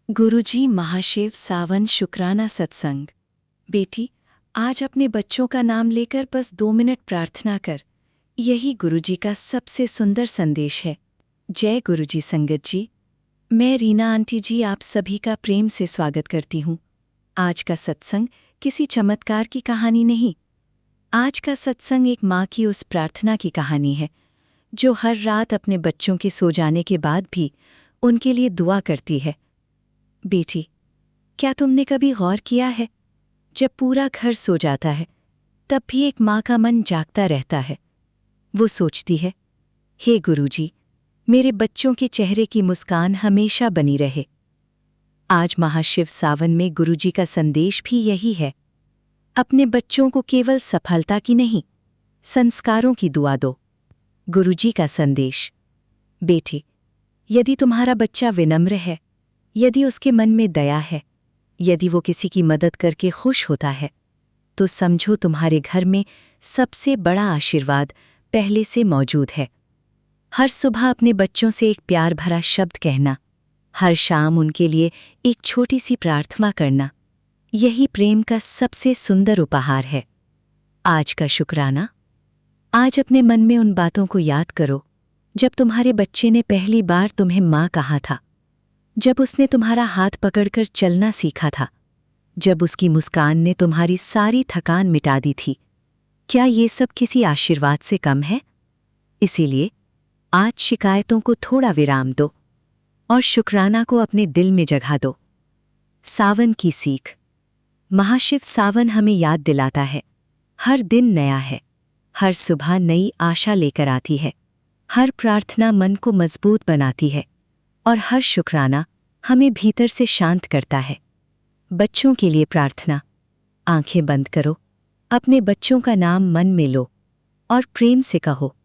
गुरुजी महाशिव सावन शुक्राना सत्संग। बेटी, आज अपने बच्चों का नाम लेकर बस 2 मिनट प्रार्थना कर। यही गुरुजी का सबसे सुंदर संदेश है। जय गुरुजी संगत जी। मैं रीना आंटी जी आप सभी का प्रेम से स्वागत करती हूँ। आज का सत्संग किसी चमत्कार की कहानी नहीं। आज का सत्संग एक माँ की उस प्रार्थना की कहानी है जो हर रात अपने बच्चों के सो जाने के बाद भी उनके लिए दुआ करती है। बेटी, क्या तुमने कभी गौर किया है, जब पूरा घर सो जाता है तब भी एक माँ का मन जागता रहता है। वो सोचती है, हे गुरुजी, मेरे बच्चों के चेहरे की मुस्कान हमेशा बनी रहे। आज महाशिव सावन में गुरुजी का संदेश भी यही है। अपने बच्चों को केवल सफलता की नहीं, संस्कारों की दुआ दो। गुरुजी का संदेश। बेटी, यदि तुम्हारा बच्चा विनम्र है, यदि उसके मन में दया है, यदि वो किसी की मदद करके खुश होता है, तो समझो तुम्हारे घर में सबसे बड़ा आशीर्वाद पहले से मौजूद है। हर सुबह अपने बच्चों से एक प्यार भरा शब्द कहना, हर शाम उनके लिए एक छोटी सी प्रार्थना करना, यही प्रेम का सबसे सुंदर उपहार है। आज का शुक्राना। आज अपने मन में उन बातों को याद करो जब तुम्हारे बच्चे ने पहली बार तुम्हें माँ कहा था, जब उसने तुम्हारा हाथ पकड़कर चलना सीखा था, जब उसकी मुस्कान ने तुम्हारी सारी थकान मिटा दी थी। क्या ये सब किसी आशीर्वाद से कम है? इसीलिए आज शिकायतों को थोड़ा विराम दो और शुक्राना को अपने दिल में जगह दो। सावन की सीख। महाशिव सावन हमें याद दिलाता है, हर दिन नया है, हर सुबह नई आशा लेकर आती है, हर प्रार्थना मन को मजबूत बनाती है और हर शुक्राना हमें भीतर से शांत करता है। बच्चों के लिए प्रार्थना। आंखें बंद करो, अपने बच्चों का नाम मन में लो और प्रेम से कहो,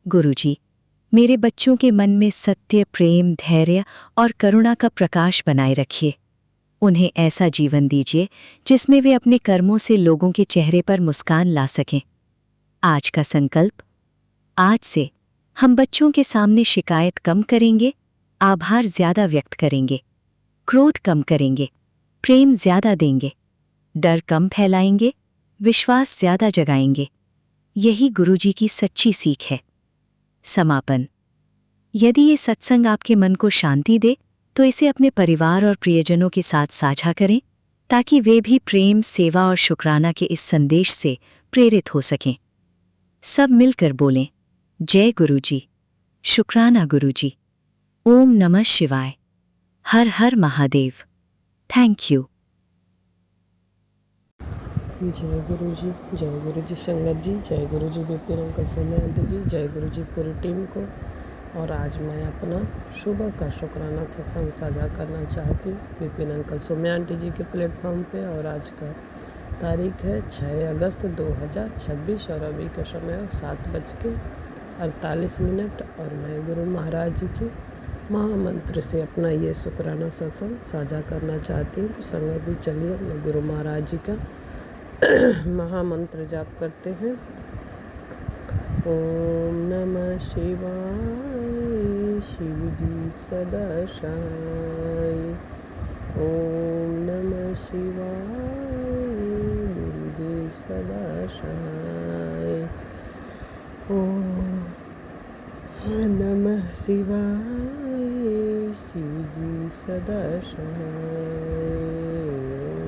गुरुजी, मेरे बच्चों के मन में सत्य, प्रेम, धैर्य और करुणा का प्रकाश बनाए रखिए। उन्हें ऐसा जीवन दीजिए जिसमें वे अपने कर्मों से लोगों के चेहरे पर मुस्कान ला सकें। आज का संकल्प। आज से हम बच्चों के सामने शिकायत कम करेंगे, आभार ज्यादा व्यक्त करेंगे, क्रोध कम करेंगे, प्रेम ज्यादा देंगे, डर कम फैलाएंगे, विश्वास ज्यादा जगाएंगे। यही गुरुजी की सच्ची सीख है। समापन। यदि ये सत्संग आपके मन को शांति दे तो इसे अपने परिवार और प्रियजनों के साथ साझा करें ताकि वे भी प्रेम, सेवा और शुक्राना के इस संदेश से प्रेरित हो सकें। सब मिलकर बोलें, जय गुरुजी, शुक्राना गुरुजी, ओम नमः शिवाय, हर हर महादेव। Thank you. जय गुरु जी संगत जी, जय गुरु जी विपिन अंकल सोम्या आंटी जी, जय गुरु जी पूरी टीम को। और आज मैं अपना सुबह का शुक्राना सत्संग साझा करना चाहती हूँ विपिन अंकल सोम्या आंटी जी के प्लेटफॉर्म पे। और आज का तारीख है 6 अगस्त 2026 और अभी का समय 7:48। और मैं गुरु महाराज जी की महामंत्र से अपना ये शुक्राना सत्संग साझा करना चाहती हूँ। तो संगत जी चलिए अपने गुरु महाराज जी का महामंत्र जाप करते हैं। ओम नमः शिवाय, शिव जी सदा सहाय। ओम नमः शिवाय, गुरुदेव सदा सहाय। ओम नमः शिवाय, शिव जी सदा सहाय।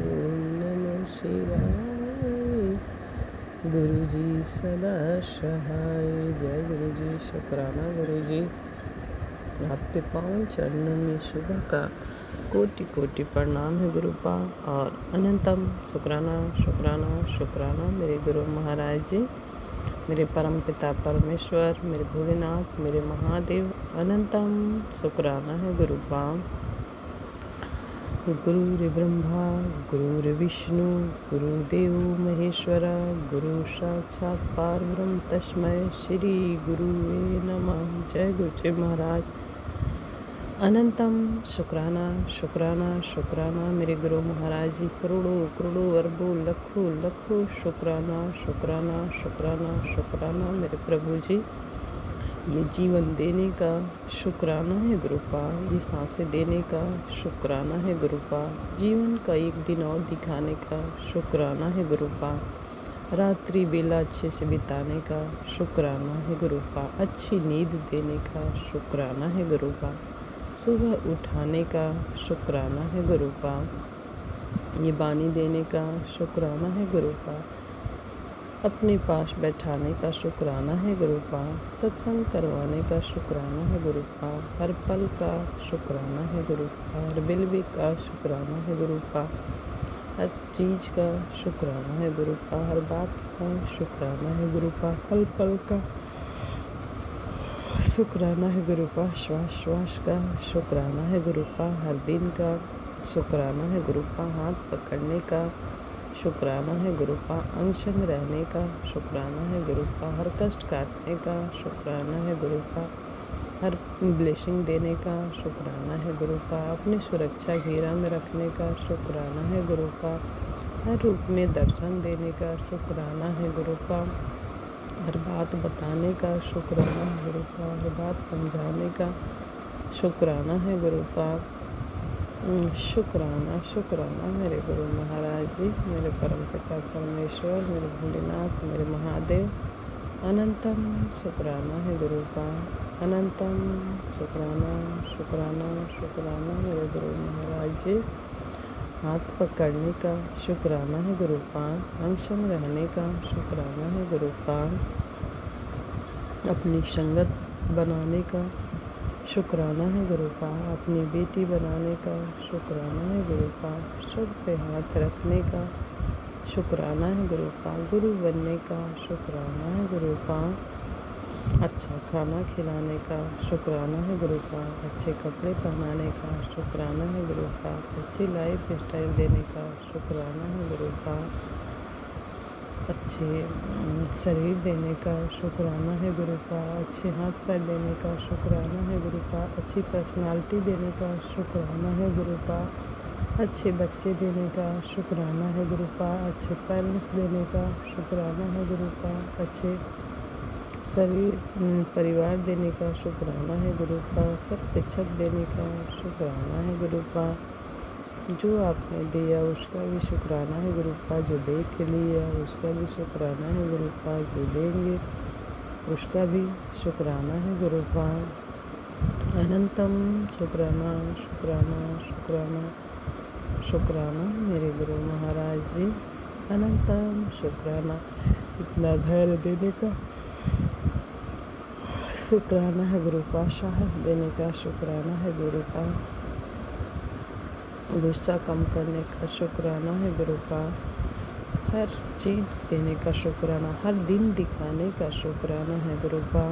ओम नमः शिवाय, गुरु जी सदा सहाय। जय गुरु जी। शुक्राना गुरु जी, आपके पाँव चरणों में सुबह का कोटि कोटि प्रणाम है गुरुपा। और अनंतम शुक्राना शुक्राना शुक्राना मेरे गुरु महाराज जी, मेरे परम पिता परमेश्वर, मेरे भोलेनाथ, मेरे महादेव। अनंतम शुक्राना है गुरुपा। गुरुर्ब्रह्मा गुरुर्विष्णु गुरुदेव महेश्वर, गुरु साक्षात् परब्रह्म तस्मै श्री गुरुवे नमः। जय गुरु जी महाराज। अनंतम शुक्राना शुक्राना शुक्राना मेरे गुरु महाराज जी। करोड़ों करोड़ों अरबों लाखों लाखों शुक्राना शुक्राना शुक्राना शुक्राना मेरे प्रभु जी। ये जीवन देने का शुक्राना है गुरुपा, ये सांसें देने का शुक्राना है गुरुपा, जीवन का एक दिन और दिखाने का शुक्राना है गुरुपा, रात्रि बेला अच्छे से बिताने का शुक्राना है गुरुपा, अच्छी नींद देने का शुक्राना है गुरुपा, सुबह उठाने का शुक्राना है गुरुपा, ये बानी देने का शुक्राना है गुरुपा, अपने पास बैठाने का शुक्राना है गुरुपा, सत्संग करवाने का शुक्राना है गुरुपा, हर पल का शुक्राना है गुरुपा, हर बिल्वे का शुक्राना है गुरुपा, हर चीज़ का शुक्राना है गुरुपा, हर बात का शुक्राना है गुरुपा, हर पल का शुक्राना है गुरुपा, श्वास श्वास का शुक्राना है गुरुपा, हर दिन का शुक्राना है गुरुपा, हाथ पकड़ने का शुक्राना है गुरुपा, अंग संग रहने का शुक्राना है गुरुपा, हर कष्ट काटने का शुक्राना है गुरुपा, हर ब्लेसिंग देने का शुक्राना है गुरुपा, अपनी सुरक्षा घेरा में रखने का शुक्राना है गुरुपा, हर रूप में दर्शन देने का शुक्राना है गुरुपा, हर बात बताने का शुक्राना है गुरुपा, हर बात समझाने का शुक्राना है गुरुपा, शुक्राना शुक्राना मेरे गुरु महाराज जी, मेरे परमपिता परमेश्वर, मेरे भोलेनाथ, मेरे महादेव, अनंतम शुक्राना है गुरुपा, अनंतम शुक्राना शुक्राना शुक्राना मेरे गुरु महाराज जी, हाथ पकड़ने का शुक्राना है गुरुपा, अंग संग रहने का शुक्राना है गुरुपा, अपनी संगत बनाने का शुक्राना है गुरुपा, अपनी बेटी बनाने का शुक्राना है गुरुपा, सब पे हाथ रखने का शुक्राना है गुरुपा, गुरु बनने का शुक्राना है गुरुपा, अच्छा खाना खिलाने का शुक्राना है गुरुपा, अच्छे कपड़े पहनाने का शुक्राना है गुरुपा, अच्छी लाइफ स्टाइल देने का शुक्राना है गुरुपा, अच्छे शरीर देने का शुक्राना है गुरुपा, अच्छे हाथ पैर देने का शुक्राना है गुरुपा, अच्छी पर्सनालिटी देने का शुक्राना है गुरुपा, अच्छे बच्चे देने का शुक्राना है गुरुपा, अच्छे पेरेंट्स देने का शुक्राना है गुरुपा, अच्छे शरीर परिवार देने का शुक्राना है गुरुपा, सब पिछक देने का शुक्राना है गुरुपा, जो आपने दिया उसका भी शुक्राना है गुरुपा, जो दे के लिए उसका भी शुक्राना है गुरुपा, जो देंगे उसका भी शुक्राना है गुरुपा, अनंतम शुक्राना शुक्राना शुक्राना शुक्राना मेरे गुरु महाराज जी, अनंतम शुक्राना, इतना धैर्य देने का शुक्राना है गुरुपा, साहस देने का शुक्राना है गुरुपा, गुस्सा कम करने का शुक्राना है गुरुपा, हर चीज़ देने का शुक्राना, हर दिन दिखाने का शुक्राना है गुरुपा,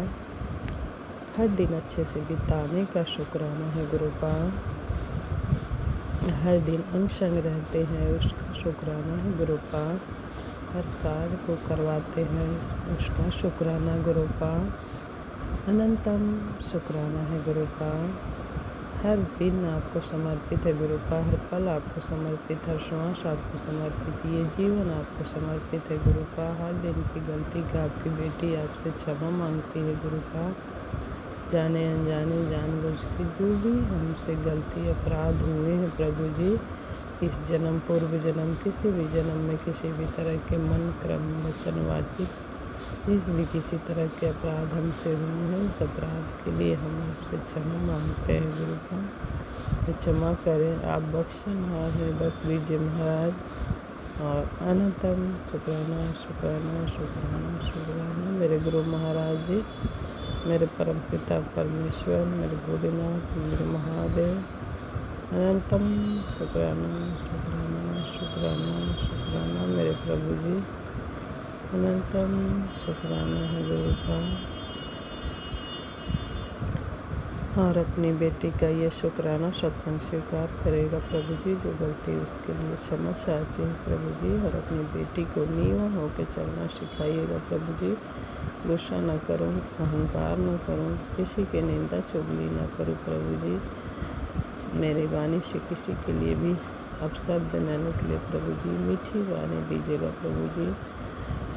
हर दिन अच्छे से बिताने का शुक्राना है गुरुपा, हर दिन अंग संग रहते हैं उसका शुक्राना है गुरुपा, हर कार्य को करवाते हैं उसका शुक्राना गुरुपा, अनंतम शुक्राना है गुरुपा, हर दिन आपको समर्पित है गुरुपा, हर पल आपको समर्पित, हर श्वास आपको समर्पित, ये जीवन आपको समर्पित है गुरुपा, हर दिन की गलती का आपकी बेटी आपसे क्षमा मांगती है गुरुपा, जाने अनजाने जानबूझ के जो भी हमसे गलती अपराध हुए हैं प्रभु जी, इस जन्म पूर्व जन्म किसी भी जन्म में किसी भी तरह के मन क्रम वचन वाचिक जिस भी किसी तरह के अपराध हमसे हुए हैं उस अपराध के लिए हम आपसे क्षमा मांगते हैं गुरुपा, क्षमा करें, आप बख्शनहार हैं, बख्श दीजिए महाराज, और अनंतम शुक्राना शुक्राना शुक्राना शुक्राना मेरे गुरु महाराज जी, मेरे परम पिता परमेश्वर, मेरे भोलेनाथ, मेरे महादेव, अनंतम शुक्राना शुक्राना शुक्राना शुक्राना मेरे प्रभु जी, अनंतम शुक्राना है गुरुपा, और अपनी बेटी का ये शुक्राना सत्संग स्वीकार करेगा प्रभु जी, जो गलती उसके लिए क्षमा चाहती है प्रभु जी, और अपनी बेटी को नीवा होकर चलना सिखाइएगा प्रभु जी, गुस्सा न करूं, अहंकार न करूं, किसी की निंदा चुगली न करूं प्रभु जी, मेरी वाणी से किसी के लिए भी अपशब्द न निकले प्रभु जी, मीठी वाणी दीजिएगा प्रभु जी,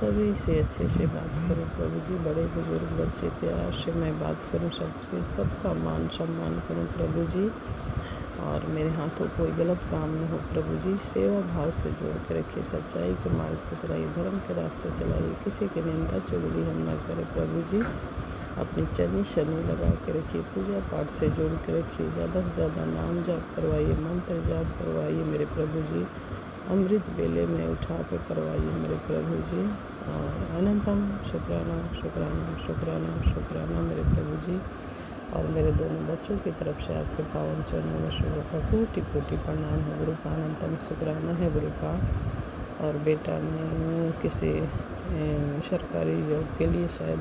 सभी से अच्छे से बात करूं प्रभु जी, बड़े बुजुर्ग बच्चे प्यार से मैं बात करूं सबसे, सबका मान सम्मान करूं प्रभु जी, और मेरे हाथों कोई गलत काम न हो प्रभु जी। सेवा भाव से जोड़ के रखिए, सच्चाई के मार्ग पर चलाइए, धर्म के रास्ते चलाइए, किसी की निंदा चुगली हम ना करें प्रभु जी। अपनी चनी शनि लगा के रखिए, पूजा पाठ से जोड़ के रखिए, ज़्यादा से ज़्यादा नाम जाप करवाइए, मंत्र जाप करवाइए मेरे प्रभु जी, अमृत बेले में उठा कर करवाइए मेरे प्रभु जी। और अनंतम शुक्राना शुक्राना शुक्राना शुक्राना मेरे प्रभु जी। और मेरे दोनों बच्चों की तरफ से आपके पावन चरणों में शुभ का कोटि कोटि प्रणाम है गुरुपा, अनंतम शुक्राना है गुरुपा। और बेटा ने किसी सरकारी जॉब के लिए शायद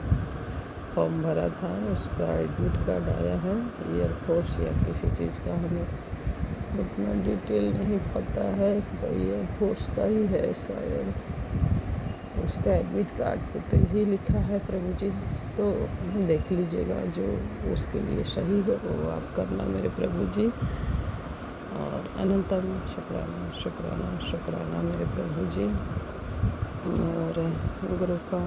फॉर्म भरा था, उसका एडमिट कार्ड आया है, एयरफोर्स या किसी चीज़ का, हमें उतना डिटेल नहीं पता है, एयरफोर्स का ही है शायद। उसका एडमिट कार्ड पे तो यही लिखा है प्रभु जी, तो देख लीजिएगा, जो उसके लिए सही हो वो आप करना मेरे प्रभु जी। और अनंतम शुक्राना शुक्राना शुक्राना मेरे प्रभु जी। और गुरुपा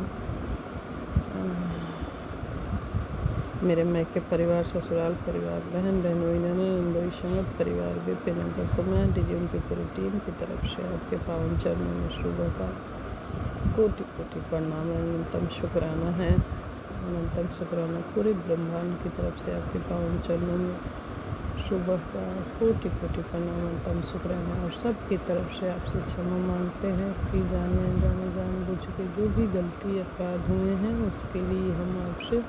मेरे मैके परिवार, ससुराल परिवार, बहन बहनोई, ननदोई, संगत परिवार, विपिन समय डीजे उनकी पूरी टीम की तरफ से आपके पावन चरणों में शुभ का कोटि कोटि प्रणाम, अनंतम शुक्राना है, अनंतम शुक्राना पूरे ब्रह्मांड की तरफ से आपके पावन चरणों में शुभ का कोटि कोटि प्रणाम, अनंतम शुक्राना। और सबकी तरफ से आपसे क्षमा मांगते हैं कि जाने अनजाने जानबूझ के जो भी गलती अपराध हुए हैं उसके लिए हम आपसे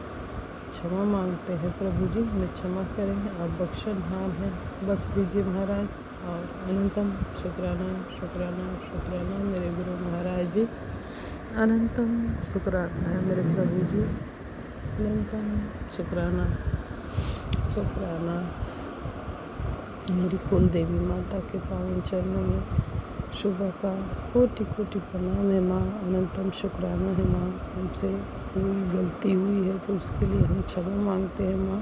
क्षमा मांगते हैं प्रभु जी, हमें क्षमा करें, आप बख्शनहार हैं, बख्श दीजिए महाराज। और अनंतम शुक्राना शुक्राना शुक्राना मेरे गुरु महाराज जी, अनंतम शुक्राना है मेरे प्रभु जी, अनंतम शुक्राना शुक्राना मेरी कुल देवी माता के पावन चरणों में शुभ का कोटि कोटि प्रणाम है माँ, अनंतम शुक्राना है माँ। हमसे कोई गलती हुई है तो उसके लिए हम क्षमा मांगते हैं माँ,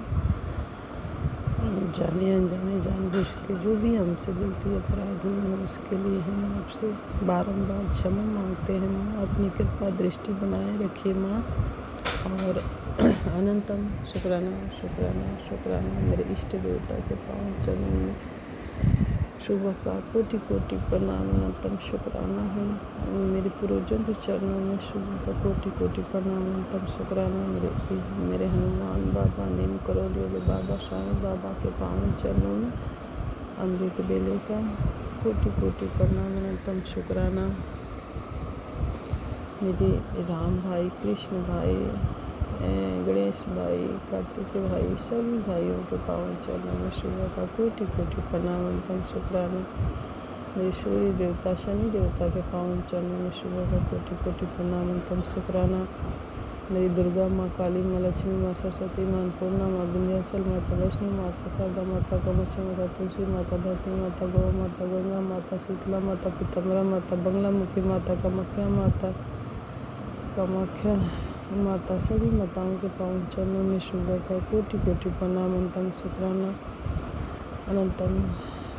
जाने अनजाने जानबूझ के जो भी हमसे गलती अपराध हुए हैं उसके लिए हम आपसे बारंबार क्षमा मांगते हैं माँ, अपनी कृपा दृष्टि बनाए रखिए माँ। और अनंतम शुक्राना शुक्राना शुक्राना मेरे इष्ट देवता के पावन चरणों में शुभ का कोटि कोटि प्रणाम, अनंतम शुक्राना है मेरे पूर्वजों के चरणों में शुभ का कोटि कोटि प्रणाम, अनंतम शुक्राना मेरे हनुमान बाबा, नीम करोल योगी बाबा, साईं बाबा के पावन चरणों में अमृत बेले का कोटि कोटि प्रणाम, अनंतम शुक्राना मेरे राम भाई, कृष्ण भाई, गणेश भाई, कार्तिक भाई, सभी भाइयों के पावन चरणों में शुभ का कोटि कोटि प्रणाम, अनंतम शुक्राना मेरे सूर्य देवता, शनि देवता के पावन चरणों में शुभ का कोटि कोटि प्रणाम, अनंतम शुक्राना मेरी दुर्गा माँ, काली माँ, लक्ष्मी माँ, सरस्वती माँ, अन्नपूर्णा माँ, विंध्याचल माता, वैष्णो माता, शारदा माता, कामाख्या माता, तुलसी माता, धरती माता, गौ माता, गंगा माता, शीतला माता, पीताम्बरा माता, बंगलामुखी माता, कामाख्या माता, कामाख्या माता, सभी माताओं के पावन चरणों में शुभ का कोटि कोटि प्रणाम, अनंतम शुक्राना अनंतम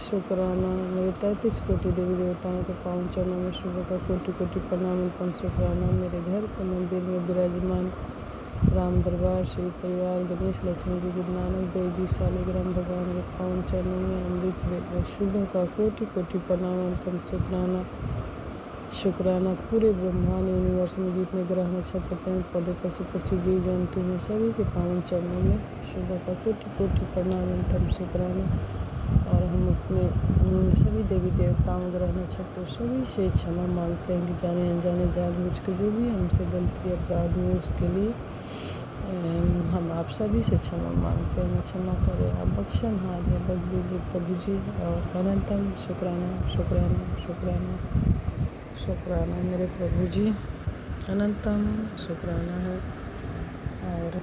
शुक्राना मेरे 33 कोटि देवी देवताओं के पावन चरणों में शुभ का कोटि कोटि प्रणाम, अनंतम शुक्राना मेरे घर के मंदिर में विराजमान राम दरबार, शिव परिवार, गणेश, लक्ष्मी जी, गुरु नानक देव जी, शालिग्राम भगवान के पावन चरणों में अमृत शुभ का कोटि कोटि प्रणाम, अनंतम शुक्राना पूरे ब्रह्मांड यूनिवर्स में जितने ग्रह नक्षत्र पेड़ पौधे पशु पक्षी जीव जंतु हैं सभी के पावन चरणों में शुभ का कोटि कोटि प्रणाम, अनंतम शुक्राना। और हम अपने सभी देवी देवताओं, ग्रह नक्षत्र सभी से क्षमा मांगते हैं कि जाने अनजाने जानबूझ के जो भी हमसे गलती अपराध हुए उसके लिए हम आप सभी से क्षमा मांगते हैं, क्षमा करें, आप बख्शनहार है, बख्श दीजिए प्रभु जी। और अनंतम शुक्राना शुक्राना शुक्राना शुक्राना मेरे प्रभु जी, अनंतम शुक्राना है। और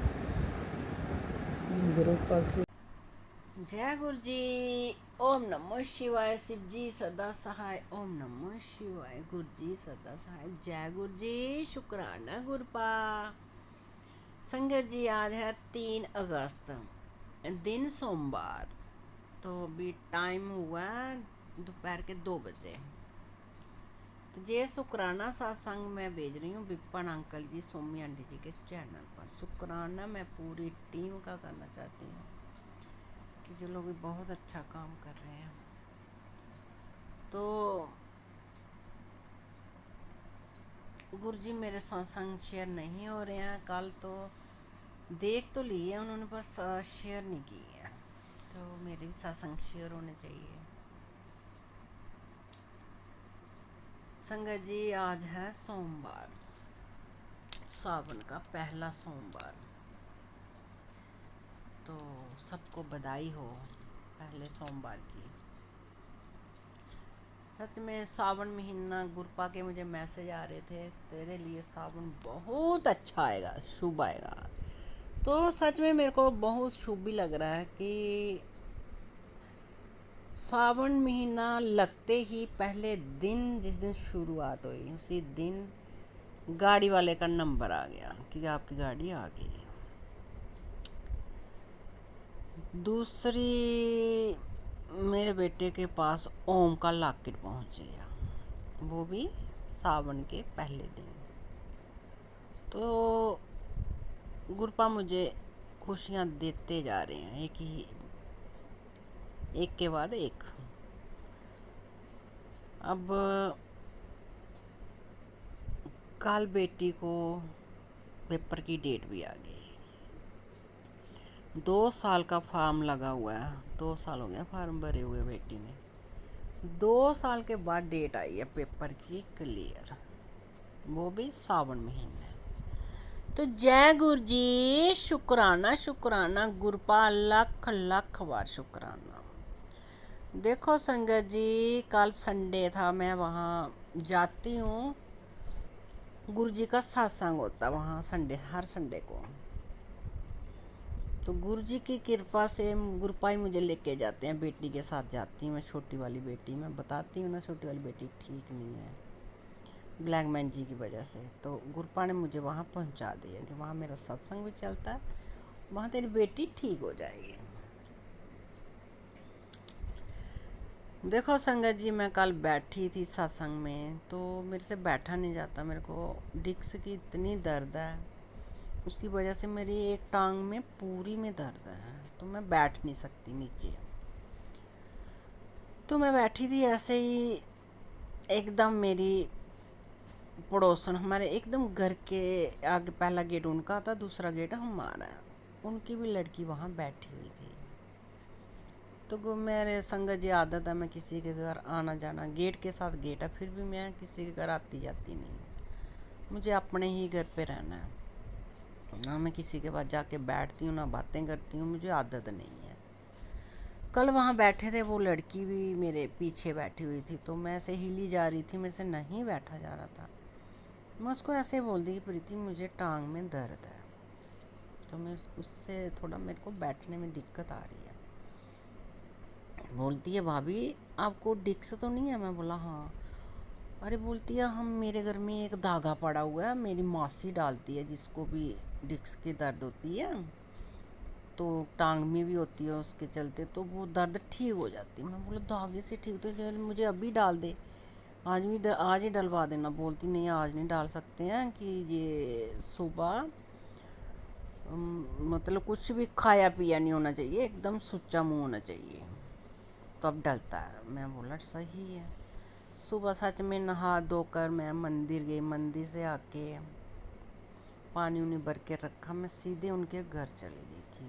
गुरु की जय गुरु जी। ओम नमः शिवाय। शिव जी सदा सहाय। ओम नमः शिवाय। गुरु जी सदा सहाय। जय गुरु जी। शुक्राना गुरुपा। संगत जी आज है 3 अगस्त, दिन सोमवार। तो अभी टाइम हुआ है दोपहर के 2 बजे। तो तो ये शुक्राना सत्संग मैं भेज रही हूँ विपन अंकल जी सोमी आंटी जी के चैनल पर। शुक्राना मैं पूरी टीम का करना चाहती हूँ कि जो लोग बहुत अच्छा काम कर रहे हैं। तो गुरुजी मेरे सत्संग शेयर नहीं हो रहे हैं, कल तो देख तो लिए उन्होंने पर शेयर नहीं किए हैं, तो मेरे भी सत्संग शेयर होने चाहिए। संगत जी आज है सोमवार, सावन का पहला सोमवार, तो सबको बधाई हो पहले सोमवार की। सच में सावन महीना गुरपा के मुझे मैसेज आ रहे थे, तेरे लिए सावन बहुत अच्छा आएगा, शुभ आएगा। तो सच में मेरे को बहुत शुभ भी लग रहा है कि सावन महीना लगते ही पहले दिन जिस दिन शुरुआत हुई उसी दिन गाड़ी वाले का नंबर आ गया कि आपकी गाड़ी आ गई। दूसरी, मेरे बेटे के पास ओम का लॉकेट पहुंच गया, वो भी सावन के पहले दिन। तो गुरपा मुझे खुशियां देते जा रहे हैं, एक के बाद एक। अब कल बेटी को पेपर की डेट भी आ गई। 2 साल का फॉर्म लगा हुआ है, 2 साल हो गया फॉर्म भरे हुए बेटी ने। 2 साल के बाद डेट आई है पेपर की क्लियर, वो भी सावन महीने। तो जय गुरु जी, शुक्राना शुक्राना गुरपा, लख लख बार शुक्राना। देखो संगत जी, कल संडे था, मैं वहाँ जाती हूँ, गुरु जी का सत्संग होता वहाँ संडे, हर संडे को। तो गुरु जी की कृपा से गुरपाई मुझे लेके जाते हैं, बेटी के साथ जाती हूँ मैं। छोटी वाली बेटी, मैं बताती हूँ ना, छोटी वाली बेटी ठीक नहीं है ब्लैक मैन जी की वजह से। तो गुरपा ने मुझे वहाँ पहुँचा दिया कि वहाँ मेरा सत्संग भी चलता है, वहाँ तेरी बेटी ठीक हो जाएगी। देखो संगत जी, मैं कल बैठी थी सत्संग में, तो मेरे से बैठा नहीं जाता, मेरे को डिस्क की इतनी दर्द है, उसकी वजह से मेरी एक टांग में पूरी में दर्द है, तो मैं बैठ नहीं सकती नीचे। तो मैं बैठी थी ऐसे ही, एकदम मेरी पड़ोसन, हमारे एकदम घर के आगे पहला गेट उनका था, दूसरा गेट हमारा, उनकी भी लड़की वहाँ बैठी हुई थी। तो मेरे संगत जी आदत है, मैं किसी के घर आना जाना, गेट के साथ गेट है, फिर भी मैं किसी के घर आती जाती नहीं, मुझे अपने ही घर पे रहना है, ना मैं किसी के पास जाके बैठती हूँ, ना बातें करती हूँ, मुझे आदत नहीं है। कल वहाँ बैठे थे, वो लड़की भी मेरे पीछे बैठी हुई थी, तो मैं ऐसे हिली जा रही थी, मेरे से नहीं बैठा जा रहा था। मैं उसको ऐसे बोल दी कि प्रीति मुझे टांग में दर्द है, तो मैं उससे थोड़ा मेरे को बैठने में दिक्कत आ रही है। बोलती है भाभी आपको डिस्क तो नहीं है? मैं बोला हाँ। अरे बोलती है हम, मेरे घर में एक धागा पड़ा हुआ है, मेरी मासी डालती है, जिसको भी डिस्क की दर्द होती है तो टांग में भी होती है, उसके चलते तो वो दर्द ठीक हो जाती है। मैं बोला धागे से ठीक, तो चल मुझे अभी डाल दे, आज ही डलवा देना। बोलती नहीं आज नहीं डाल सकते हैं, कि ये सुबह मतलब कुछ भी खाया पिया नहीं होना चाहिए, एकदम सुच्चा मुँह होना चाहिए, तो अब डलता है। मैं बोला सही है। सुबह सच में नहा धोकर मैं मंदिर गई, मंदिर से आके पानी उन्हें भर के रखा, मैं सीधे उनके घर चली गई कि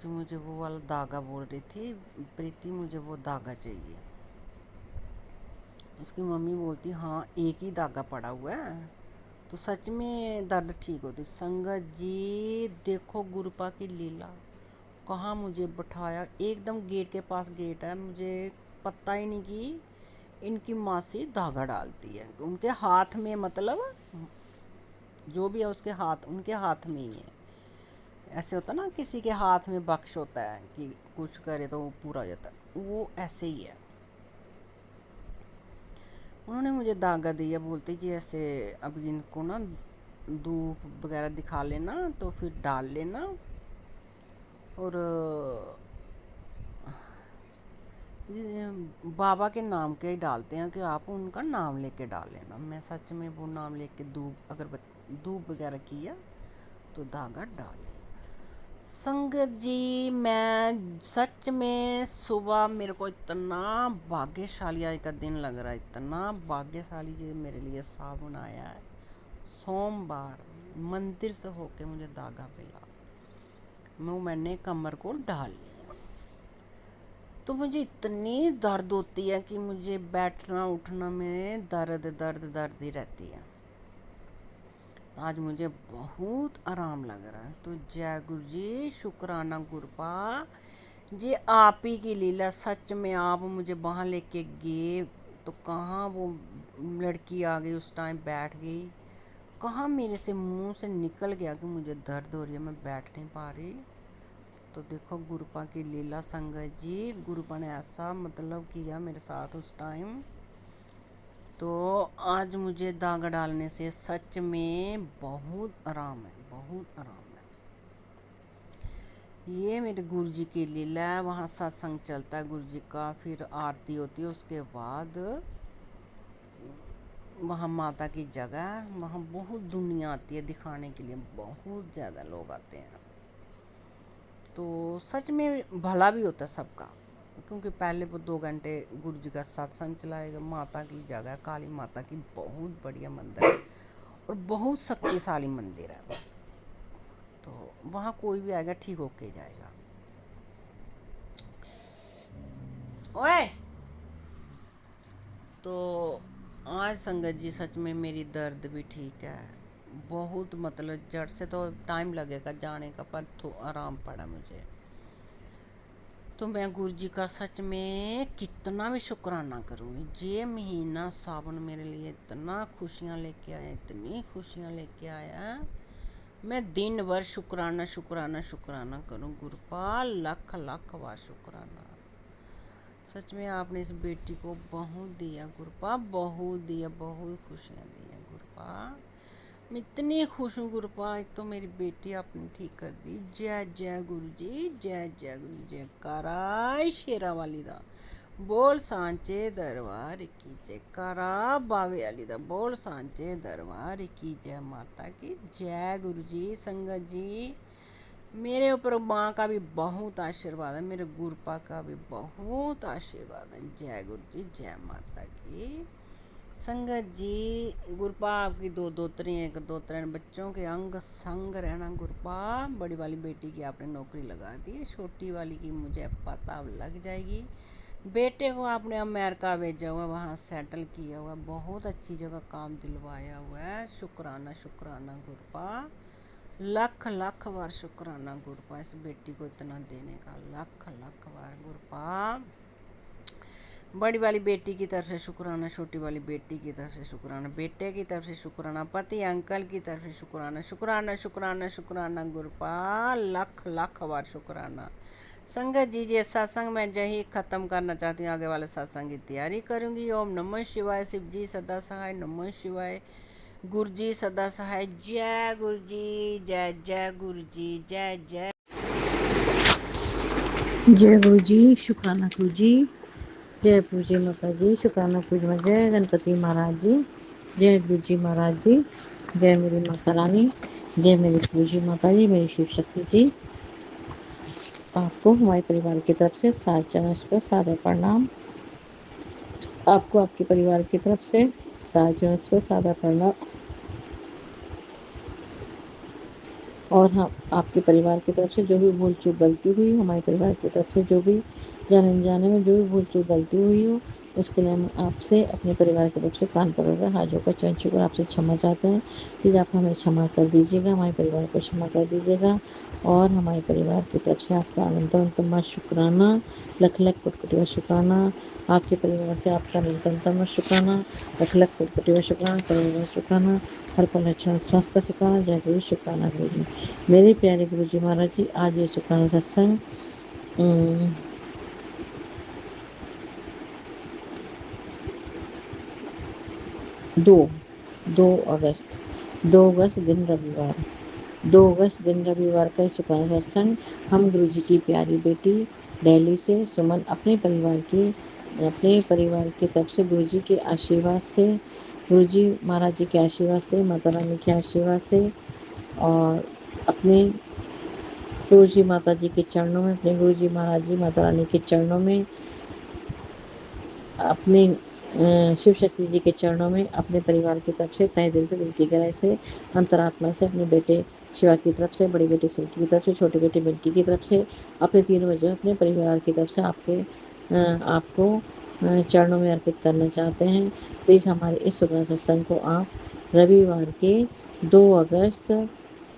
जो मुझे वो वाला धागा बोल रही थी प्रीति, मुझे वो धागा चाहिए। उसकी मम्मी बोलती हाँ एक ही धागा पड़ा हुआ है, तो सच में दर्द ठीक होती। संगत जी देखो गुरपा की लीला, कहाँ मुझे बिठाया, एकदम गेट के पास गेट है, मुझे पता ही नहीं कि इनकी मासी धागा डालती है उनके हाथ में, मतलब जो भी है उसके हाथ, उनके हाथ में ही है। ऐसे होता ना किसी के हाथ में बख्श होता है कि कुछ करे तो वो पूरा हो जाता है, वो ऐसे ही है। उन्होंने मुझे धागा दिया, बोलते जी ऐसे अब इनको ना धूप वगैरह दिखा लेना, तो फिर डाल लेना, और बाबा के नाम के ही डालते हैं कि आप उनका नाम लेके डाल लेना। मैं सच में वो नाम लेके धूप अगर धूप वगैरह किया तो धागा डाले। संगत जी मैं सच में सुबह मेरे को इतना भाग्यशाली आज का दिन लग रहा है, इतना भाग्यशाली जो मेरे लिए साबुन आया है। सोमवार मंदिर से होके मुझे धागा मिला, मैंने कमर को डाल लिया। तो मुझे इतनी दर्द होती है कि मुझे बैठना उठना में दर्द दर्द दर्द ही रहती है। आज मुझे बहुत आराम लग रहा है। तो जय गुरु जी, शुक्राना गुरपा जी, आप ही की लीला। सच में आप मुझे वहाँ लेके गए तो कहाँ वो लड़की आ गई, उस टाइम बैठ गई, कहाँ मेरे से मुंह से निकल गया कि मुझे दर्द हो रही है, मैं बैठ नहीं पा रही। तो देखो गुरुपा की लीला संगत जी, गुरुपा ने ऐसा मतलब किया मेरे साथ उस टाइम। तो आज मुझे धागा डालने से सच में बहुत आराम है, बहुत आराम है। ये मेरे गुरु जी की लीला है। वहाँ सत्संग चलता है गुरु जी का, फिर आरती होती है, उसके बाद वहाँ माता की जगह है, वहाँ बहुत दुनिया आती है दिखाने के लिए, बहुत ज़्यादा लोग आते हैं। तो सच में भला भी होता है सबका, क्योंकि पहले वो 2 घंटे गुरु जी का सत्संग चलाएगा। माता की जगह, काली माता की बहुत बढ़िया मंदिर है और बहुत शक्तिशाली मंदिर है। तो वहाँ कोई भी आएगा ठीक होके जाएगा। ओए तो आज संगत जी सच में मेरी दर्द भी ठीक है बहुत, मतलब जड़ से तो टाइम लगेगा जाने का, पर तो आराम पड़ा मुझे। तो मैं गुरु जी का सच में कितना भी शुक्राना करूँ। ये महीना सावन मेरे लिए इतना खुशियाँ लेके आया, इतनी खुशियाँ लेके आया, मैं दिन भर शुक्राना शुक्राना शुक्राना करूँ। गुरुपा लाख लाख बार शुक्राना। सच में आपने इस बेटी को बहुत दिया गुरुपा, बहुत दिया, बहुत खुशियाँ दी हैं गुरुपा। मैं इतनी खुश हूँ गुरुपा, एक तो मेरी बेटी आपने ठीक कर दी। जय जय गुरु जी, जय जय गुरु, जय कारा शेरा वाली दा बोल सांचे दरबार की जय, कारा बावे वाली दा बोल सांचे दरबार की जय। माता की जय। गुरु जी संगत जी, मेरे ऊपर माँ का भी बहुत आशीर्वाद है, मेरे गुरुपा का भी बहुत आशीर्वाद है। जय गुरु जी, जय माता की। संगत जी गुरुपा आपकी 2 दोतरी, 1 दोतरे बच्चों के अंग संग रहना गुरुपा। बड़ी वाली बेटी की आपने नौकरी लगा दी है, छोटी वाली की मुझे पता लग जाएगी। बेटे को आपने अमेरिका भेजा हुआ, वहाँ सेटल किया हुआ, बहुत अच्छी जगह काम दिलवाया हुआ है। शुक्राना शुक्राना गुरुपा, लाख लाख बार शुक्राना गुरुपा, इस बेटी को इतना देने का लाख लाख बार गुरुपा। बड़ी वाली बेटी की तरफ से शुक्राना, छोटी वाली बेटी की तरफ से शुक्राना, बेटे की तरफ से शुक्राना, पति अंकल की तरफ से शुक्राना, शुक्राना शुक्राना शुक्राना गुरुपा, लाख लाख बार शुक्राना। संगत जी ये सत्संग मैं यही ख़त्म करना चाहती हूँ, आगे वाले सत्संग की तैयारी करूँगी। ओम नमः शिवाय, शिव जी सदा सहाय, नमः शिवाय, गुरु जी सदा सहाय। जय गुरु जी, जय जय गुरु जी, जय जय जय गुरु जी, शुक्राना गुरु जी, जय पूज्य माता जी, शुक्राना पूज्य माता, जय गणपति महाराज जी, जय गुरु जी महाराज जी, जय मेरी माता रानी, जय मेरी पूज्य माता जी, मेरी शिव शक्ति जी। आपको हमारे परिवार की तरफ से सात चरण पर सादर प्रणाम। आपको आपके परिवार की तरफ से सात चरण पर सादर प्रणाम। और हम आपके परिवार की तरफ से जो भी भूल चूक गलती हुई, हमारे परिवार की तरफ से जो भी जाने अनजाने में जो भी भूल चूक गलती हुई हो, उसके लिए हम आपसे अपने परिवार की तरफ से कान पकड़कर हाथ जोड़कर चरण छूकर आपसे क्षमा चाहते हैं। प्लीज़ आप हमें क्षमा कर दीजिएगा, हमारे परिवार को क्षमा कर दीजिएगा। और हमारे परिवार की तरफ से आपका अनंतम शुक्राना, लख लख कोटि शुक्राना। आपके परिवार से आपका अनंतम शुक्राना, लख लख कोटि शुक्राना, करोड़ों शुक्राना, हर पल अच्छा स्वास्थ्य का शुक्राना। जय गुरु, शुक्राना गुरु जी। मेरे प्यारे गुरु जी महाराज जी, आज ये शुक्राना सत्संग 2 अगस्त दिन रविवार, 2 अगस्त दिन रविवार का शुक्राना सत्संग हम गुरु जी की प्यारी बेटी दिल्ली से सुमन अपने परिवार की तरफ से गुरुजी के आशीर्वाद से, गुरुजी महाराज जी के आशीर्वाद से, माता रानी के आशीर्वाद से और अपने गुरुजी माता जी के चरणों में, अपने गुरुजी महाराज जी माता रानी के चरणों में, अपने शिव शक्ति जी के चरणों में अपने परिवार की तरफ से तहे दिल से, दिल की गहराई से, अंतरात्मा से, अपने बेटे शिवा की तरफ से, बड़ी बेटी सिल्की की तरफ से, छोटी बेटी मिल्की की तरफ से, अपने तीनों वजह अपने परिवार की तरफ से आपको चरणों में अर्पित करना चाहते हैं। प्लीज़ हमारे इस सुबह सत्संग को आप रविवार के 2 अगस्त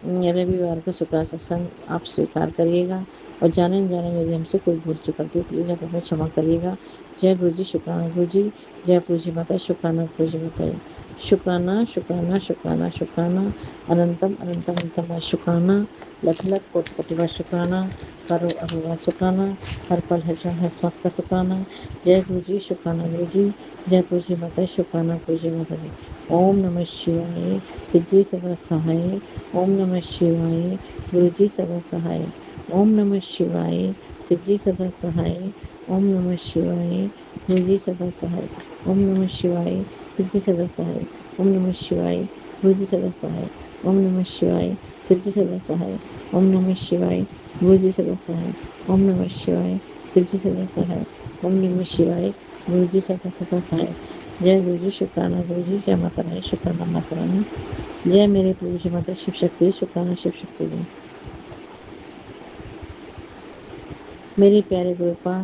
रविवार को शुक्र सत्संग आप स्वीकार करिएगा और जाने अनजाने में यदि हमसे कोई भूल चूक करती है प्लीज़ आप हमें क्षमा करिएगा। जय गुरु जी, शुक्राना गुरु जी, जय गुरु जी माता, शुक्राना गुरु जी माता, शुक्राना शुक्राना शुक्राना शुक्राना, अनंतम अनंतम अनंतम शुक्राना, लख लख कोटि कोटि बार शुक्राना, करो अरोड़ा शुक्राना, हर पल हर क्षण हर श्वास का शुक्राना। जय गुरु जी, शुक्राना गुरु जी, जय गुरु जी माता, शुक्राना गुरु जी माता जी। ओम नमः शिवाय, शिव जी सदा सहाय। ओम नमः शिवाय, गुरु जी सदा सहाय। ओम नमः शिवाय, शिव जी सदा सहाय। ओम नमः शिवाय, गुरु जी सदा सहाय। ओम नमः शिवाय, शिव जी सदा सहाय। ओम नमः शिवाय, गुरु जी सदा सहाय। ओम नमः शिवाय, शिव जी सदा सहाय। ओम नमः शिवाय, गुरु जी सदा सहाय। ओम नमः शिवाय, शिव जी सदा सहाय। ओम नमः शिवाय, गुरु जी सदा सदा सहाय। जय गुरु जी, शुक्राना गुरु जी, जय माता रानी, शुक्राना माता रानी, जय मेरे प्रभु जी माता शिव शक्ति, शुक्राना शिव शक्ति जी। मेरी प्यारे गुरुपा,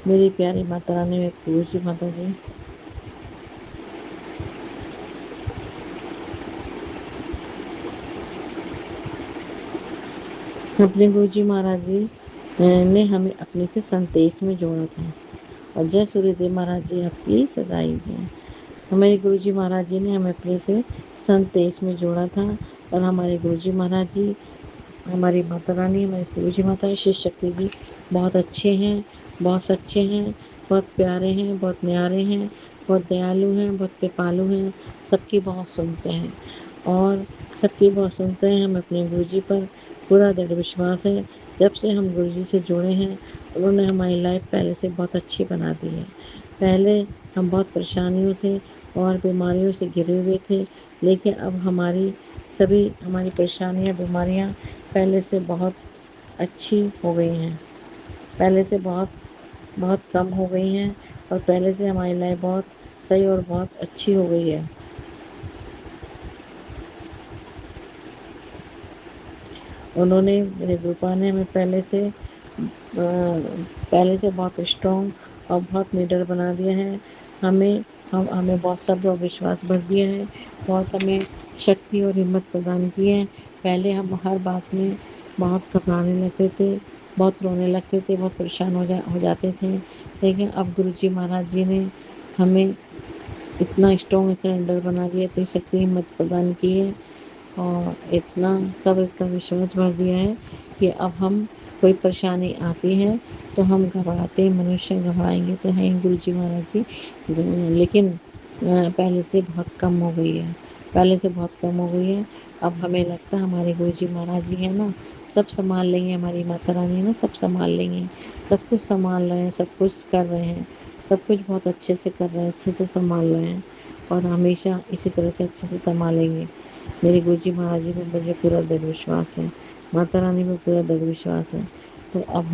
मेरी प्यारी माता रानी, मेरे प्रभु जी माता जी, अपने गुरु जी महाराज जी ने हमें अपने से संदेश में जोड़ा था और जय सूर्यदेव महाराज जी आपकी सदाई जय। हमारे गुरु जी महाराज जी ने हमें अपने से संदेश में जोड़ा था और हमारे गुरु जी महाराज जी, हमारी माता रानी, हमारी प्रभु जी माता शिव शक्ति जी बहुत अच्छे हैं, बहुत सच्चे हैं, बहुत प्यारे हैं, बहुत न्यारे हैं, बहुत दयालु हैं, बहुत कृपालु हैं, सबकी बहुत सुनते हैं और सबकी बहुत सुनते हैं। हम अपने गुरु जी पर पूरा दृढ़ विश्वास है। जब से हम गुरु जी से जुड़े हैं उन्होंने हमारी लाइफ पहले से बहुत अच्छी बना दी है। पहले हम बहुत परेशानियों से और बीमारियों से घिरे हुए थे, लेकिन अब हमारी परेशानियाँ, बीमारियाँ पहले से बहुत अच्छी हो गई हैं, पहले से बहुत बहुत कम हो गई हैं और पहले से हमारी लाइफ बहुत सही और बहुत अच्छी हो गई है। उन्होंने, मेरे गुरुपा ने हमें पहले से बहुत स्ट्रॉन्ग और बहुत निडर बना दिया है। हमें बहुत सब्र और विश्वास भर दिया है, बहुत हमें शक्ति और हिम्मत प्रदान की है। पहले हम हर बात में बहुत घबराने लगते थे, बहुत रोने लगते थे, बहुत परेशान हो जाते थे, लेकिन अब गुरु जी महाराज जी ने हमें इतना स्ट्रॉन्ग, इतना निडर बना दिया, इतनी शक्ति हिम्मत प्रदान की है और इतना सब इतना विश्वास भर दिया है कि अब हम कोई परेशानी आती है तो हम घबराते, मनुष्य घबराएंगे तो हैं गुरु जी महाराज जी, लेकिन पहले से बहुत कम हो गई है, पहले से बहुत कम हो गई है। अब हमें लगता है हमारे गुरु जी महाराज जी हैं ना, सब संभाल लेंगे, हमारी माता रानी है ना, सब संभाल लेंगे, सब कुछ संभाल रहे हैं, सब कुछ कर रहे हैं, सब कुछ बहुत अच्छे से कर रहे हैं, अच्छे से संभाल रहे हैं और हमेशा इसी तरह से अच्छे से संभालेंगे। मेरे गुरु जी महाराज जी में मुझे पूरा दृढ़ विश्वास है, माता रानी में पूरा दृढ़ विश्वास है। तो अब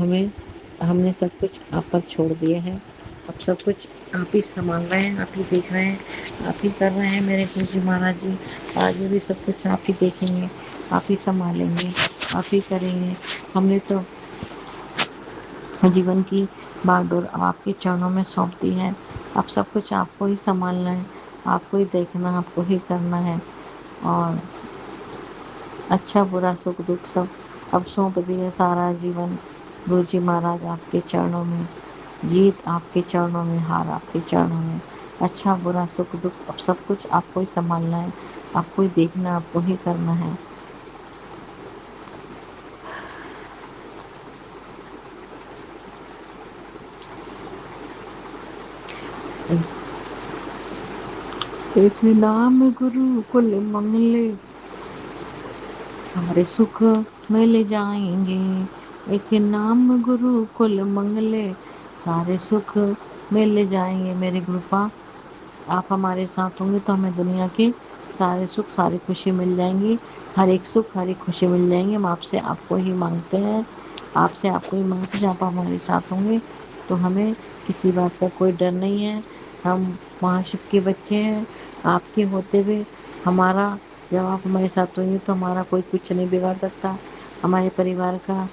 हमने सब कुछ आप पर छोड़ दिया है, अब सब कुछ आप ही संभाल रहे हैं, आप ही देख रहे हैं, आप ही कर रहे हैं मेरे गुरु जी महाराज जी। आगे भी सब कुछ आप ही देखेंगे, आप ही संभालेंगे, आप ही करेंगे। हमने तो जीवन की बागडोर अब आपके चरणों में सौंप दी है। अब सब कुछ आपको ही संभालना है, आपको ही देखना, आपको ही करना है और अच्छा बुरा सुख दुख सब अब सौंप दिया सारा जीवन गुरु जी महाराज आपके चरणों में, जीत आपके चरणों में, हार आपके चरणों में। अच्छा बुरा सुख दुख अब सब कुछ आपको ही संभालना है, आपको ही देखना, आपको ही करना है। एक नाम गुरु कुल मंगले, सारे सुख मिल जाएंगे, एक नाम गुरु कुल मंगले, सारे सुख मिल जाएंगे मेरे गुरुपा। आप हमारे साथ होंगे तो हमें दुनिया के सारे सुख सारी खुशी मिल जाएंगी। हर एक सुख हर एक खुशी मिल जाएंगी। हम आपसे आपको ही मांगते हैं, आपसे आपको ही मांगते हैं। जब आप हमारे साथ होंगे तो हमें किसी बात का कोई डर नहीं है। हम महाशिव के बच्चे हैं। आपके होते हुए हमारा, जब आप हमारे साथ होंगे तो हमारा कोई कुछ नहीं बिगाड़ सकता। हमारे परिवार का,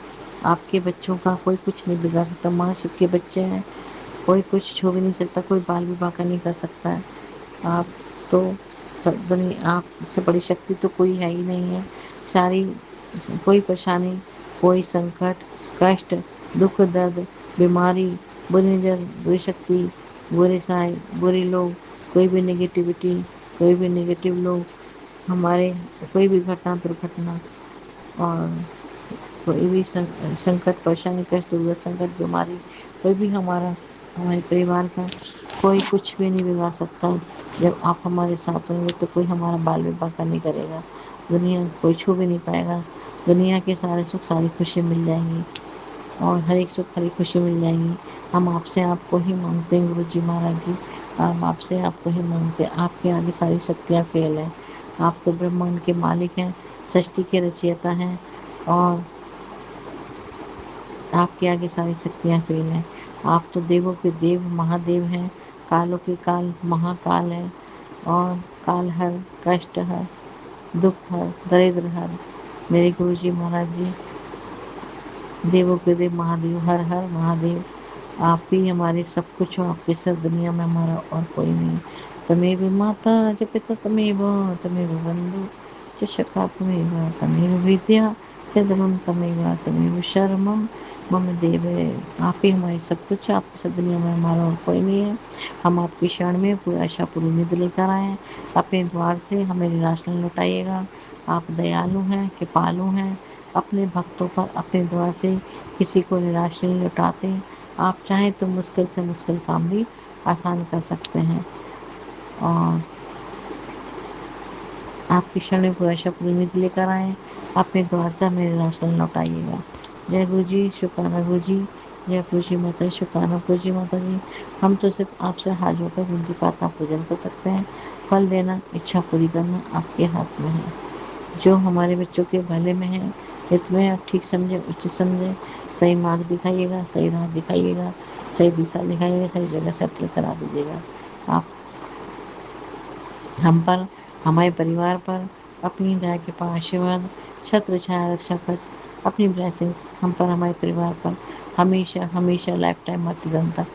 आपके बच्चों का कोई कुछ नहीं बिगाड़ सकता। महाशिव के बच्चे हैं, कोई कुछ छू भी नहीं सकता, कोई बाल विवाह का नहीं कर सकता है। आप तो सब दुनिया, आपसे बड़ी शक्ति तो कोई है ही नहीं है। सारी कोई परेशानी, कोई संकट, कष्ट, दुख, दर्द, बीमारी, बुरी नजर, बुरी शक्ति, बुरे साए, बुरे लोग, कोई भी नेगेटिविटी, कोई भी नेगेटिव लोग, हमारे कोई भी घटना दुर्घटना और कोई भी संकट, परेशानी, कष्ट, दुर्गत, संकट, बीमारी, कोई भी हमारे परिवार का कोई कुछ भी नहीं बिगाड़ सकता। जब आप हमारे साथ होंगे तो कोई हमारा बाल विवाह का नहीं करेगा। दुनिया कोई छू भी नहीं पाएगा। दुनिया के सारे सुख सारी खुशी मिल जाएंगी और हर एक सुख हर एक खुशी मिल जाएंगी। हम आपसे आपको ही मांगते हैं गुरु जी महाराज जी। हम आपसे आपको ही मांगते हैं। आपके आगे सारी शक्तियाँ फेल हैं। आप तो ब्रह्मांड के मालिक हैं, सृष्टि के रचयिता हैं और आपके आगे सारी शक्तियाँ फेल हैं। आप तो देवों के देव महादेव हैं, कालों के काल महाकाल है और काल हर, कष्ट हर, दुख हर, दरिद्र हर। मेरे गुरु जी महाराज जी, देवों के देव महादेव, हर हर महादेव। आप ही हमारे सब कुछ हो। आपके सब दुनिया में हमारा और कोई नहीं। तमेव माता च पिता तमेव, तमेव बंधु च सखा तमेव, तमेव विद्या च धर्मं तमेव, तमेव शरणं मम देव। आप ही हमारे सब कुछ। आपकी सब दुनिया में हमारा और कोई नहीं है। हम आपकी शरण में पूरी आशा पूरी उम्मीद लेकर आए। अपने द्वार से हमें निराश नहीं लौटाइएगा। आप दयालु हैं, कृपालु हैं। अपने भक्तों पर अपने द्वार से किसी को निराश नहीं लौटाते। आप चाहें तो मुश्किल से मुश्किल काम भी आसान कर सकते हैं और आपकी शरण में पूरा आशा पूरी उम्मीद लेकर आए। अपने द्वार से हमें निराश नहीं लौटाइएगा। जय गुरु जी, शुक्राना गुरु जी। जय गुरु जी माता जी, शुक्राना गुरु जी माता जी। हम तो सिर्फ आपसे हाथ जोड़कर विनती प्रार्थना पूजन कर सकते हैं। फल देना, इच्छा पूरी करना आपके हाथ में है। जो हमारे बच्चों के भले में है, हित में आप ठीक समझे, उचित समझे, सही मार्ग दिखाइएगा, सही राह दिखाइएगा, सही दिशा दिखाइएगा, सही जगह सेटल करा दीजिएगा। आप हम पर, हमारे परिवार पर अपनी दया के पास आशीर्वाद, छत्र छाया, रक्षा कवच, अपनी ब्लेसिंग्स हम पर, हमारे परिवार पर हमेशा हमेशा लाइफ टाइम मर्त्यदम तक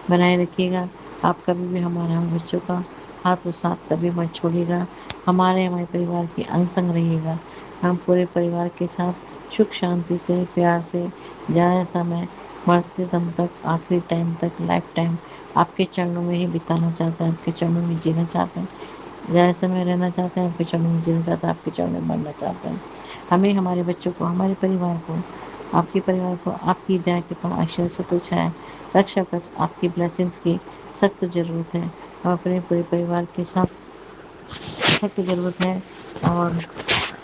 बनाए रखिएगा। आप कभी भी हमारा, हम बच्चों का हाथ और साथ कभी मत छोड़िएगा। हमारे परिवार के अंग संग रहिएगा। हम पूरे परिवार के साथ सुख शांति से, प्यार से ज़्यादा समय मरते दम तक, आखिरी टाइम तक, लाइफ टाइम आपके चरणों में ही बिताना चाहते हैं, आपके चरणों में जीना चाहते हैं, ज़्यादा समय रहना चाहते हैं, आपके चरणों में जीना चाहते हैं, आपके चरणों में मरना चाहते हैं। हमें, हमारे बच्चों को, हमारे परिवार को, आपके परिवार को आपकी दया के पास आशीर्वाद सतत छाया, रक्षा कवच, आपकी ब्लेसिंग्स की सख्त ज़रूरत है। हम अपने पूरे परिवार के साथ सख्त ज़रूरत है और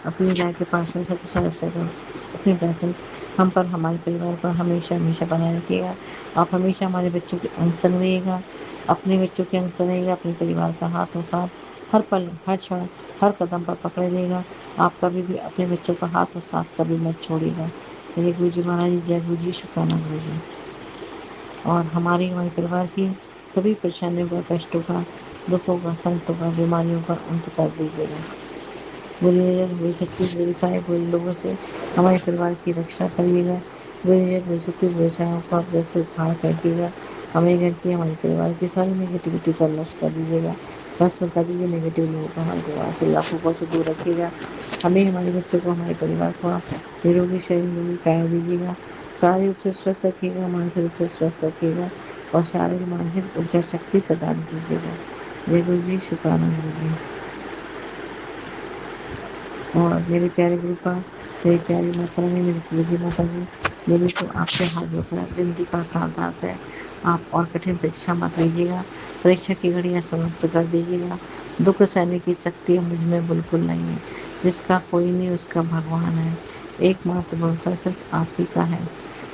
अपनी दया के पास में सत्य रक्षा करें। अपनी ब्लेसिंग्स हम पर, हमारे परिवार पर हमेशा हमेशा बनाए रखिएगा। आप हमेशा हमारे बच्चों के अंग संग रहिएगा, अपने बच्चों के अंग संग रहिएगा, अपने परिवार का हाथ और साथ हर पल, हर क्षण, हर कदम पर पकड़े रहेगा। आप कभी भी अपने बच्चों का हाथ और साथ कभी मत छोड़िएगा। मेरे गुरु जी महाराज जी, जय गुरु जी, शुक्राना गुरु जी। और हमारे परिवार की सभी परेशानियों का, कष्टों का, दुखों का, संकटों का, बीमारियों का अंत कर दीजिएगा। बुरी नजर, बुरी शक्ति, बुरी साए, बुरे लोगों से हमारे परिवार की रक्षा करिएगा। बुरी नजर, बुरी शक्ति, बुरे सायों को आप जैसे उखाड़ फेंकिएगा। हमारे घर की, हमारे परिवार की सारी नेगेटिविटी को नष्ट कर दीजिएगा। भस्म कर दीजिए नेगेटिव लोगों को, हमारे परिवार से लाखों को से दूर रखिएगा। हमें, हमारे बच्चों को, हमारे परिवार को आप निरोगी शरीर, निरोगी काया दीजिएगा। शारीरिक रूप से स्वस्थ रखिएगा, मानसिक रूप से स्वस्थ रखिएगा और शारीरिक मानसिक ऊर्जा शक्ति प्रदान कीजिएगा। जय गुरु जी, शुक्राना गुरु जी। और मेरे प्यारे गुरु का, मेरी प्यारी माता रानी, मेरी गुरु जी माता जी, मेरी तो आपसे हाथ जोड़कर विनती प्रार्थना अरदास है। आप और कठिन परीक्षा मत लीजिएगा। परीक्षा की घड़ियाँ समाप्त कर दीजिएगा। दुख सहने की शक्ति मुझ में बिल्कुल नहीं है। जिसका कोई नहीं उसका भगवान है। एकमात्र भरोसा सिर्फ आप ही का है।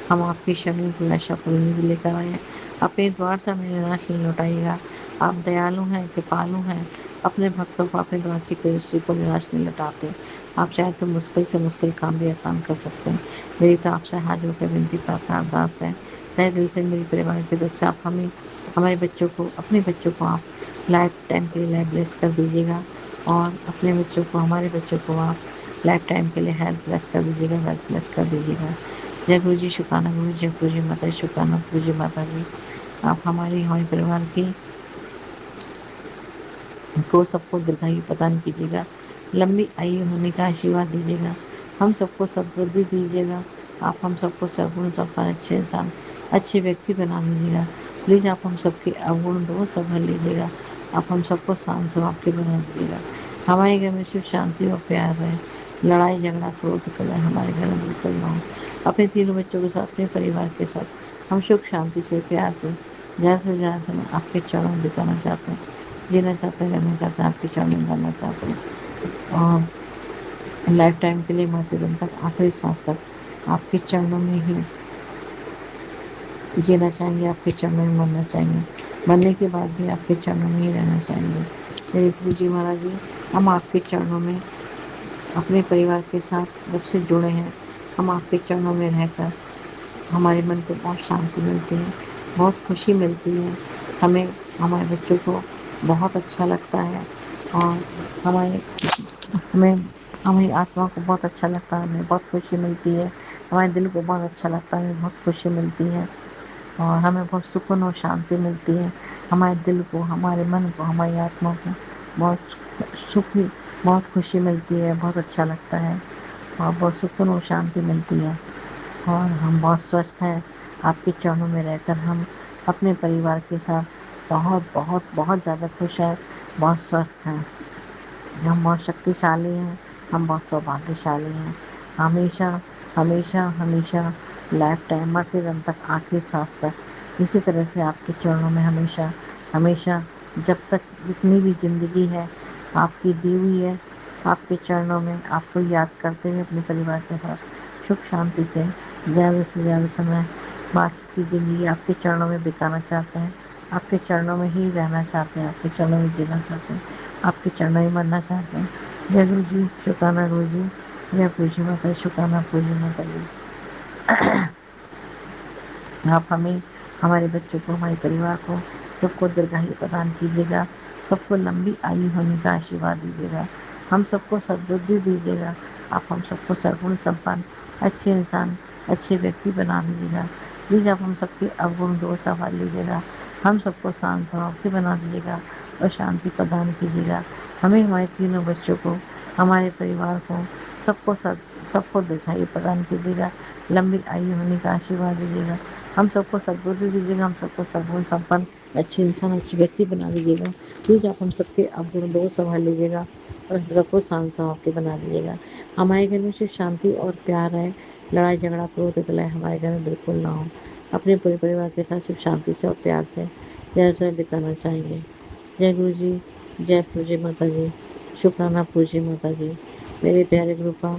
हम आपकी शमी की आशा पूरी निधि लेकर आए हैं। अपने द्वार से हमें निराश नहीं लौटाइएगा। आप दयालु हैं, कृपालु हैं। अपने भक्तों को अपने द्वार से किसी को निराश नहीं लौटाते। आप चाहे तो मुश्किल से मुश्किल काम भी आसान कर सकते हैं। मेरी तो आपसे हाथ जोड़कर विनती प्रार्थना अरदास है, तहे दिल से मेरे परिवार के दोस्त से आप हमें हमारे बच्चों को अपने बच्चों को आप लाइफ टाइम के लिए लाइफ ब्लेस कर दीजिएगा, और अपने बच्चों को हमारे बच्चों को आप लाइफ टाइम के लिए हेल्थ ब्लेस कर दीजिएगा, वेल्थ ब्लेस कर दीजिएगा। जय गुरु जी, शुक्राना गुरु जी, जय गुरु जी माता जी, शुक्राना गुरु जी माता जी। आप हमारे परिवार की को सबको दीर्घायु प्रदान कीजिएगा, लंबी आयु होने का आशीर्वाद दीजिएगा, हम सबको सद्बुद्धि दीजिएगा। आप हम सबको सद्गुण संपन्न अच्छे इंसान, अच्छे व्यक्ति बना दीजिएगा। प्लीज़ आप हम सबके अवगुण दोष सब भर लीजिएगा। आप हम सबको शांत स्वभाव के बना दीजिएगा। हमारे घर में सिर्फ शांति और प्यार है। लड़ाई झगड़ा क्रोध कलह हमारे घर में बिल्कुल ना हो। अपने तीनों बच्चों के साथ, अपने परिवार के साथ हम सुख शांति से प्यार से ज़्यादा समय आपके चरणों में बिताना चाहते हैं, जीना चाहते हैं, रहना चाहते हैं, आपके चरणों में रहना चाहते हैं, और लाइफ टाइम के लिए मरते दम तक, आखिरी सांस तक आपके चरणों में ही जीना चाहेंगे, आपके चरणों में मरना चाहेंगे, मरने के बाद भी आपके चरणों में ही रहना चाहेंगे। मेरे गुरु जी महाराज जी, हम आपके चरणों में अपने परिवार के साथ जब से जुड़े हैं, हम आपके चरणों में रहकर हमारे मन को बहुत शांति मिलती है, बहुत खुशी मिलती है। हमें हमारे बच्चों को बहुत अच्छा लगता है, और हमारे हमें हमारी आत्मा को बहुत अच्छा लगता है, हमें बहुत खुशी मिलती है। हमारे दिल को बहुत अच्छा लगता है, हमें बहुत खुशी मिलती है, और हमें बहुत सुकून और शांति मिलती है। हमारे दिल को, हमारे मन को, हमारी आत्मा को बहुत सुखी, बहुत खुशी मिलती है, बहुत अच्छा लगता है, और बहुत सुकून और शांति मिलती है, और हम बहुत स्वस्थ हैं। आपके चरणों में रहकर हम अपने परिवार के साथ बहुत बहुत बहुत ज़्यादा खुश हैं, बहुत स्वस्थ हैं। हम बहुत शक्तिशाली हैं, हम बहुत सौभाग्यशाली हैं। हमेशा हमेशा हमेशा लाइफ टाइम, मरते दम तक, आखिरी सांस तक इसी तरह से आपके चरणों में हमेशा हमेशा, जब तक जितनी भी ज़िंदगी है आपकी दी हुई है, आपके चरणों में आपको याद करते हुए अपने परिवार के साथ सुख शांति से ज़्यादा समय बाकी की ज़िंदगी आपके चरणों में बिताना चाहते हैं, आपके चरणों में ही रहना चाहते हैं, आपके चरणों में जीना चाहते हैं, आपके चरणों में मरना चाहते हैं। जय गुरु जी, शुक्राना गुरु जी, जय पूजी माता, शुक्राना पूजी माता जी। आप हमें, हमारे बच्चों को, हमारे परिवार को सबको दीर्घायु प्रदान कीजिएगा, सबको लंबी आयु होने का आशीर्वाद दीजिएगा, हम सबको सद्बुद्धि दीजिएगा। आप हम सबको सर्वगुण संपन्न अच्छे इंसान, अच्छे व्यक्ति बना दीजिएगा। प्लीज़ आप हम सबके अवगुण दोष संभाल लीजिएगा, हम सबको शांत स्वभाव के बना दीजिएगा और शांति प्रदान कीजिएगा। हमें, हमारे तीनों बच्चों को, हमारे परिवार को, सबको दीर्घायु प्रदान कीजिएगा, लंबी आयु होने का आशीर्वाद दीजिएगा, हम सबको सद्बुद्धि दीजिएगा, हम सबको सर्वगुण संपन्न अच्छे इंसान, अच्छे व्यक्ति बना दीजिएगा। प्लीज़ आप हम सबके अवगुण दोष संभाल लीजिएगा और हम सबको शांत स्वभाव के बना दीजिएगा। हमारे घर में सिर्फ शांति और प्यार है, लड़ाई झगड़ा क्रोध कलह हमारे घर में बिल्कुल ना हो। अपने पूरे परिवार के साथ सिर्फ शांति से और प्यार से ज़्यादा समय बिताना चाहेंगे। जय गुरु जी, जय पूज्य माता जी, शुक्राना पूज्य माता जी। मेरे प्यारे गुरुपा,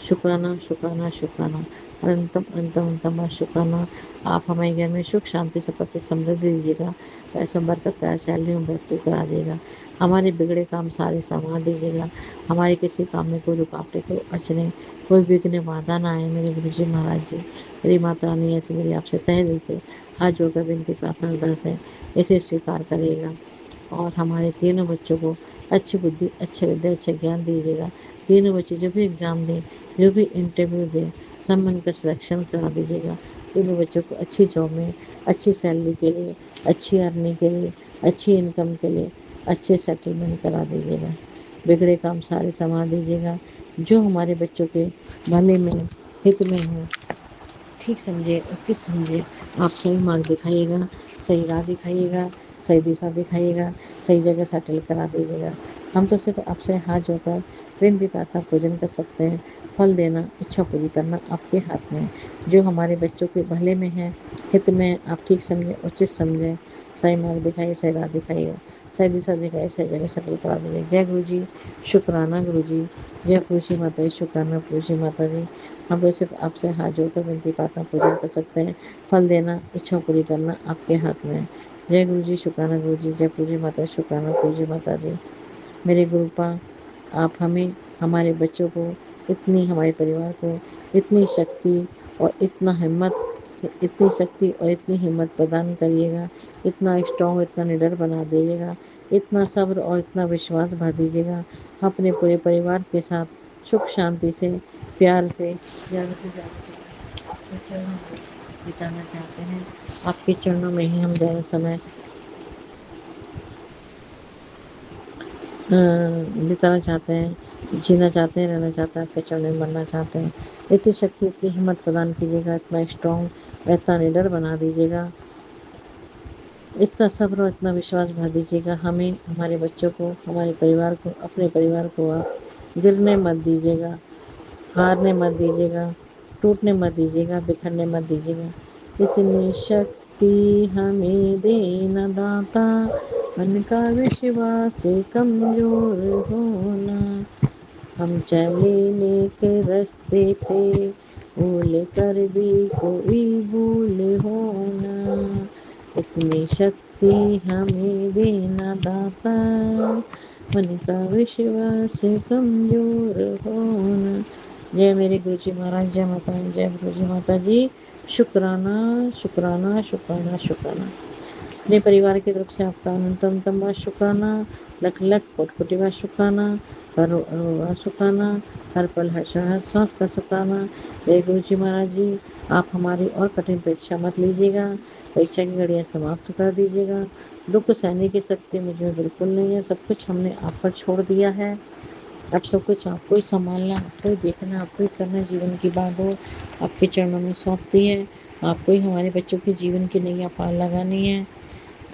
शुक्राना शुक्राना शुक्राना, अनंतम अनंतम अनंतम शुक्राना। आप हमारे घर में सुख शांति संपत्ति समृद्धि दीजिएगा, पैसों बरकत प्यार सैलरी में बढ़ोतरी करा देगा, हमारे बिगड़े काम सारे संवार दीजिएगा, हमारे किसी काम में कोई रुकावटें, कोई अड़चने, कोई विघ्न बाधा ना आए। मेरे गुरु जी महाराज जी, मेरी माता रानी, ऐसी मेरी आपसे तहे दिल से हाथ जोड़कर विनती प्रार्थना अरदास है, इसे स्वीकार करिएगा, और हमारे तीनों बच्चों को अच्छी बुद्धि, अच्छे विद्या, अच्छे ज्ञान दीजिएगा। तीनों बच्चे जो भी एग्ज़ाम दें, जो भी इंटरव्यू दें, सब में उनका सिलेक्शन करा दीजिएगा। तीनों बच्चों को अच्छी जॉब में, अच्छी सैलरी के लिए, अच्छी अर्निंग के लिए, अच्छी इनकम के लिए, अच्छे सेटलमेंट करा दीजिएगा। बिगड़े काम सारे संभाल दीजिएगा, जो हमारे बच्चों के भले में, हित में हो, ठीक समझे, उचित समझे, आप सही मार्ग दिखाइएगा, सही राह दिखाइएगा, सही दिशा दिखाइएगा, सही जगह सेटल करा दीजिएगा। हम तो सिर्फ आपसे हाथ जोड़कर विनती प्रार्थना पूजन कर सकते हैं। फल देना, इच्छा पूरी करना आपके हाथ में है। जो हमारे बच्चों के भले में है, हित में, आप ठीक समझें, उचित समझें, सही मार्ग दिखाइए, सही राह दिखाइए, सही दिशा दिखाइए, सही जगह सफल करा दीजिए। जय गुरु जी, शुक्राना गुरु जी। जय गुरु जी माता जी, शुक्राना गुरु जी माता जी। हम तो सिर्फ आपसे हाथ जोड़कर विनती प्रार्थना पूजन कर सकते हैं। फल देना, इच्छा पूरी करना आपके हाथ में है। जय गुरु जी, शुक्राना गुरु जी। जय गुरु जी माता, शुक्राना गुरु जी माता जी। मेरे गुरुपा, आप हमें, हमारे बच्चों को, इतनी हमारे परिवार को इतनी शक्ति और इतना हिम्मत, इतनी शक्ति और इतनी हिम्मत प्रदान करिएगा, इतना स्ट्रॉन्ग, इतना निडर बना दीजिएगा, इतना सब्र और इतना विश्वास भर दीजिएगा। अपने पूरे परिवार के साथ सुख शांति से, प्यार से, ज़्यादा से ज़्यादा समय आपके चरणों में बिताना चाहते हैं। आपके चरणों में ही हम ज़्यादा समय बिताना चाहते हैं, जीना चाहते हैं, रहना चाहते हैं, आपके चरणों में मरना चाहते हैं। इतनी शक्ति, इतनी हिम्मत प्रदान कीजिएगा, इतना स्ट्रॉन्ग, इतना निडर बना दीजिएगा, इतना सब्र और इतना विश्वास भर दीजिएगा हमें, हमारे बच्चों को, हमारे परिवार को, अपने परिवार को आप गिरने मत दीजिएगा, हारने मत दीजिएगा, टूटने मत दीजिएगा, बिखरने मत दीजिएगा। इतनी शक्ति हमें देना दाता, मन का विश्वास कमजोर होना, हम चले नेक रास्ते पे, भूल कर भी कोई भूल होना, इतनी शक्ति हमें देना दाता, मन का विश्वास कमजोर होना। जय मेरे गुरु जी महाराज, जय माता, जय गुरु जी माता जी। शुक्राना, शुक्राना, शुक्राना, शुक्राना। अपने परिवार की तरफ से आपका अनंतम बार शुक्राना, लख लख कोटि कोटि बार शुक्राना, करोड़ करोड़ बार शुक्राना, हर पल हर क्षण हर श्वास का शुक्राना। हे गुरु जी महाराज जी, आप हमारी और कठिन परीक्षा मत लीजिएगा, परीक्षा की घड़ियाँ समाप्त कर दीजिएगा। दुख सहने की शक्ति मुझे बिल्कुल नहीं है, सब कुछ हमने आप पर छोड़ दिया है। अब सब कुछ आपको ही संभालना, आपको ही देखना, आपको ही करना, जीवन की बागडोर आपके चरणों में सौंप दी है। आपको ही हमारे बच्चों के जीवन की नैया पार लगानी है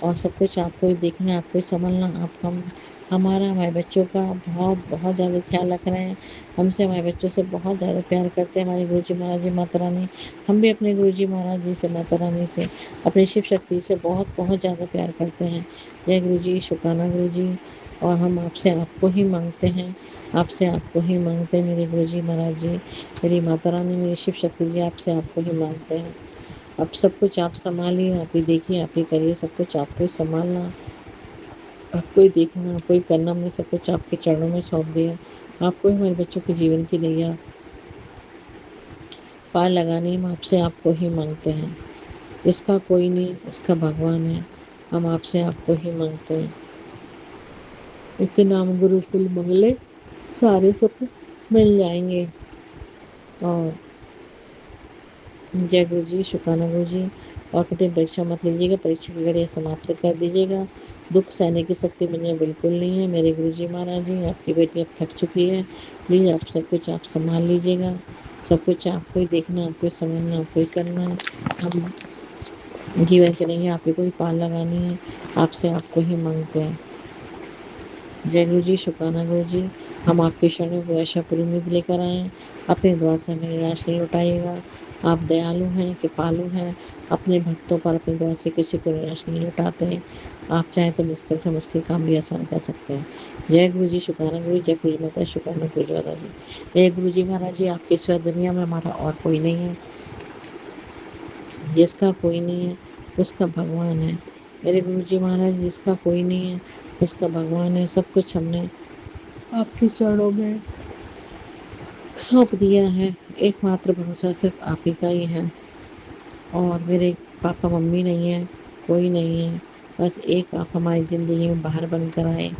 और सब कुछ आपको ही देखना, आपको ही संभालना। आप हमारा, हमारे बच्चों का बहुत बहुत ज़्यादा ख्याल रख रहे हैं। हमसे, हमारे बच्चों से बहुत ज़्यादा प्यार करते हैं हमारे गुरु जी महाराज जी, माता रानी। हम भी अपने गुरु जी महाराज जी से, माता रानी से, अपनी शिव शक्ति से बहुत बहुत ज़्यादा प्यार करते हैं। जय गुरु जी, शुक्राना गुरु जी। और हम आपसे आपको ही मांगते हैं, आपसे आपको ही मांगते हैं मेरे गुरु जी महाराज जी, मेरी माता रानी, मेरी शिव शक्ति जी, आपसे आपको ही मांगते हैं। अब सब कुछ आप संभालिए, आप ही देखिए, आप ही करिए, सब कुछ आपको ही संभालना, आपको ही देखना, आपको ही करना। हमने सब कुछ आपके चरणों में सौंप दिया। आपको ही हमारे बच्चों के जीवन की नैया पार लगानी, हम आपसे आपको ही मांगते हैं। इसका कोई नहीं, इसका भगवान है। हम आपसे आपको ही मांगते हैं। उसके नाम गुरुकुल मंगले सारे सुख मिल जाएंगे। और जय गुरु जी, शुक्राना गुरु जी। और कठिन परीक्षा मत लीजिएगा, परीक्षा की घड़ियाँ समाप्त कर दीजिएगा। दुख सहने की शक्ति मुझे बिल्कुल नहीं है मेरे गुरु जी महाराज जी। आपकी बेटी अब थक चुकी है, प्लीज़ आप सब कुछ आप संभाल लीजिएगा। सब कुछ आपको ही देखना, आपको ही समझना, आपको ही करना है। हम जीवन के नहीं, आप ही को ही पार लगानी है, आपसे आपको ही मांगते हैं। जय गुरु जी, शुक्राना गुरु जी। हम आपके शरणों को ऐसा पूरी उम्मीद लेकर आए हैं, अपने द्वार से हमें निराश नहीं लौटाइएगा। आप दयालु हैं, कृपालु हैं, अपने भक्तों पर अपने द्वार से किसी को निराश नहीं लौटाते हैं। आप चाहें तो मुश्किल से मुश्किल काम भी आसान कर सकते हैं। जय गुरु जी, शुक्राना गुरु जी। जय गुरु जी माता, शुक्राना गुरु जी माता जी। जय गुरु जी महाराज जी, आपके सिवा दुनिया में हमारा और कोई नहीं है, जिसका कोई नहीं है उसका भगवान है। मेरे गुरु जी महाराज, जिसका कोई नहीं है उसका भगवान है। सब कुछ हमने आपके चरणों में सौंप दिया है। एकमात्र भरोसा सिर्फ आप ही का ही है। और मेरे पापा मम्मी नहीं है, कोई नहीं है, बस एक आप हमारी ज़िंदगी में बाहर बनकर आए।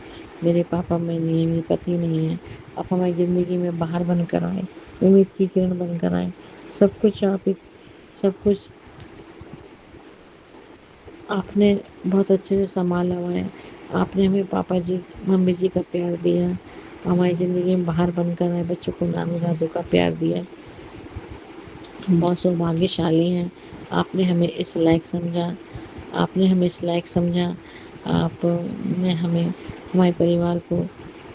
मेरे पापा में नहीं है, मेरे पति नहीं है, आप हमारी ज़िंदगी में बाहर बनकर आए, उम्मीद की किरण बनकर आए। सब कुछ आप ही, सब कुछ आपने बहुत अच्छे से संभाला हुआ है। आपने हमें पापा जी, मम्मी जी का प्यार दिया, हमारी ज़िंदगी में बाहर बनकर आए, बच्चों को नानू दादू का प्यार दिया। हम बहुत सौभाग्यशाली हैं। आपने हमें इस लायक समझा, आपने हमें इस लायक समझा। आपने हमें, हमारे परिवार को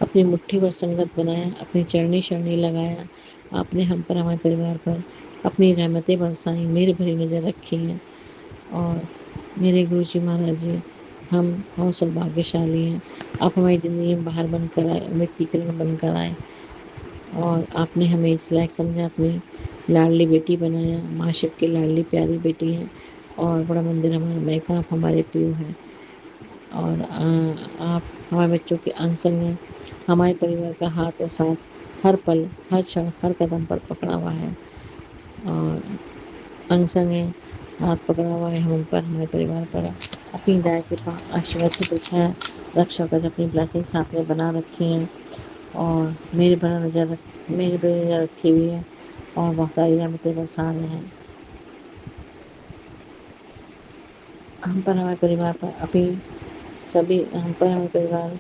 अपनी मुट्ठी भर संगत बनाया, अपनी चरणी शरणी लगाया। आपने हम पर, हमारे परिवार पर अपनी रहमतें बरसाई, मेरी भरी नज़र रखी हैं। और मेरे गुरु जी महाराज जी, हम बहुत सौभाग्यशाली हैं। आप हमारी ज़िंदगी में बाहर बनकर आए, उम्मीद की किरण बनकर आए और आपने हमें इस लायक समझा, अपनी लाडली बेटी बनाया। माँ शिव की लाडली प्यारी बेटी हैं और बड़ा मंदिर हमारा मैका, आप हमारे पीयू हैं और आप हमारे बच्चों के अंग संग हैं। हमारे परिवार का हाथ और साथ हर पल, हर क्षण, हर कदम पर पकड़ा हुआ है और अंग संग है, हाथ पकड़ा हुआ है हम पर, हमारे परिवार पर। अपनी दया कृपा आशीर्वाद की परीक्षा रक्षा कर अपनी ब्लेसिंग्स आपने बना रखी हैं और मेरे पर नजर रखी हुई है और बहुत सारी रहमतें बरसा रहे हैं हम पर, हमारे परिवार पर। अभी सभी हम पर, हमारे परिवार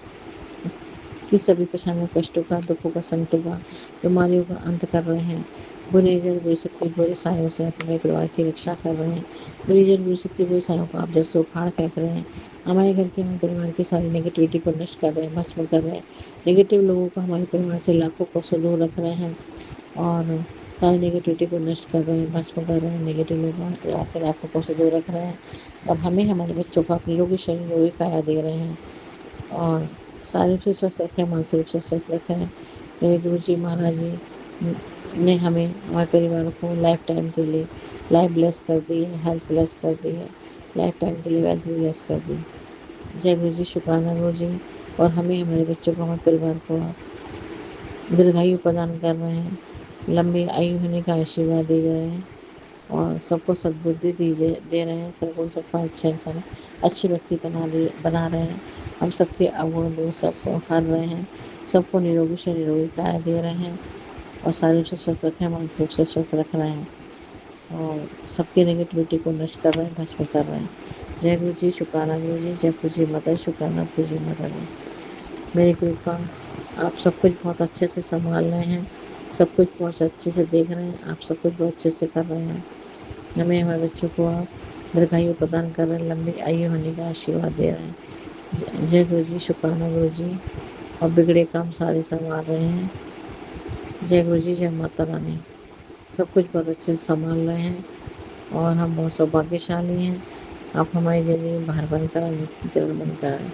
की सभी परेशानियों, कष्टों का, दुखों का, संकटों का, बीमारियों का अंत कर रहे हैं। बुरे जल, बुरी शक्ति, बुरे सायों से अपने परिवार की रक्षा कर रहे हैं। बुरी जल, बुरी शक्ति, बुरे सायों को आप जड़ से उखाड़ फेंक रहे हैं। हमारे घर के, हमारे परिवार की सारी नेगेटिविटी को नष्ट कर रहे हैं, भस्म कर रहे हैं। नेगेटिव लोगों को हमारे परिवार से लाखों कोसों दूर रख रहे हैं और सारी नेगेटिविटी को नष्ट कर रहे हैं, भस्म कर रहे हैं। नेगेटिव लोग हमारे परिवार से लाखों कोसों दूर रख रहे हैं और हमें, हमारे बच्चों को अपनी योगी शरीर, योगी काया दे रहे हैं और शारीरिक रूप से स्वस्थ रखें, मानसिक रूप से स्वस्थ रखें। मेरे गुरु जी महाराज जी ने हमें, हमारे परिवार को लाइफ टाइम के लिए लाइफ ब्लेस कर दी है, हेल्थ ब्लेस कर दी है, लाइफ टाइम के लिए वेल्थ भी ब्लेस कर दी। जय गुरु जी, शुक्राना गुरु जी। और हमें, हमारे बच्चों को, हमारे परिवार को आप दीर्घायु प्रदान कर रहे हैं, लंबी आयु होने का आशीर्वाद दे रहे हैं और सबको सद्बुद्धि दे रहे हैं, सबको, सबका अच्छा इंसान, अच्छी व्यक्ति बना रहे हैं। हम सबके अवगुण दोष सबको हर रहे हैं, सबको निरोगी से निरोगी काया दे रहे हैं और शारीरिक रूप से स्वस्थ रख रहे हैं, मानसिक रूप से स्वस्थ रख रहे हैं और सबकी नेगेटिविटी को नष्ट कर रहे हैं, भस्म कर रहे हैं। जय गुरु जी, शुक्राना गुरु जी। जय गुरु जी माता, शुक्राना गुरु जी माता जी। मेरी कृपा, आप सब कुछ बहुत अच्छे से संभाल रहे हैं, सब कुछ बहुत अच्छे से देख रहे हैं, आप सब कुछ बहुत अच्छे से कर रहे हैं। हमें, हमारे बच्चों को आप दीर्घायु प्रदान कर रहे हैं, लंबी आयु होने का आशीर्वाद दे रहे हैं। जय गुरु जी, शुक्राना गुरु जी। और बिगड़े काम सारे संभाल रहे हैं। जय गुरु जी, जय माता रानी। सब कुछ बहुत अच्छे से संभाल रहे हैं और हम बहुत सौभाग्यशाली हैं। आप हमारी ज़िंदगी में बाहर बनकर, नित्यकरण बनकर आए।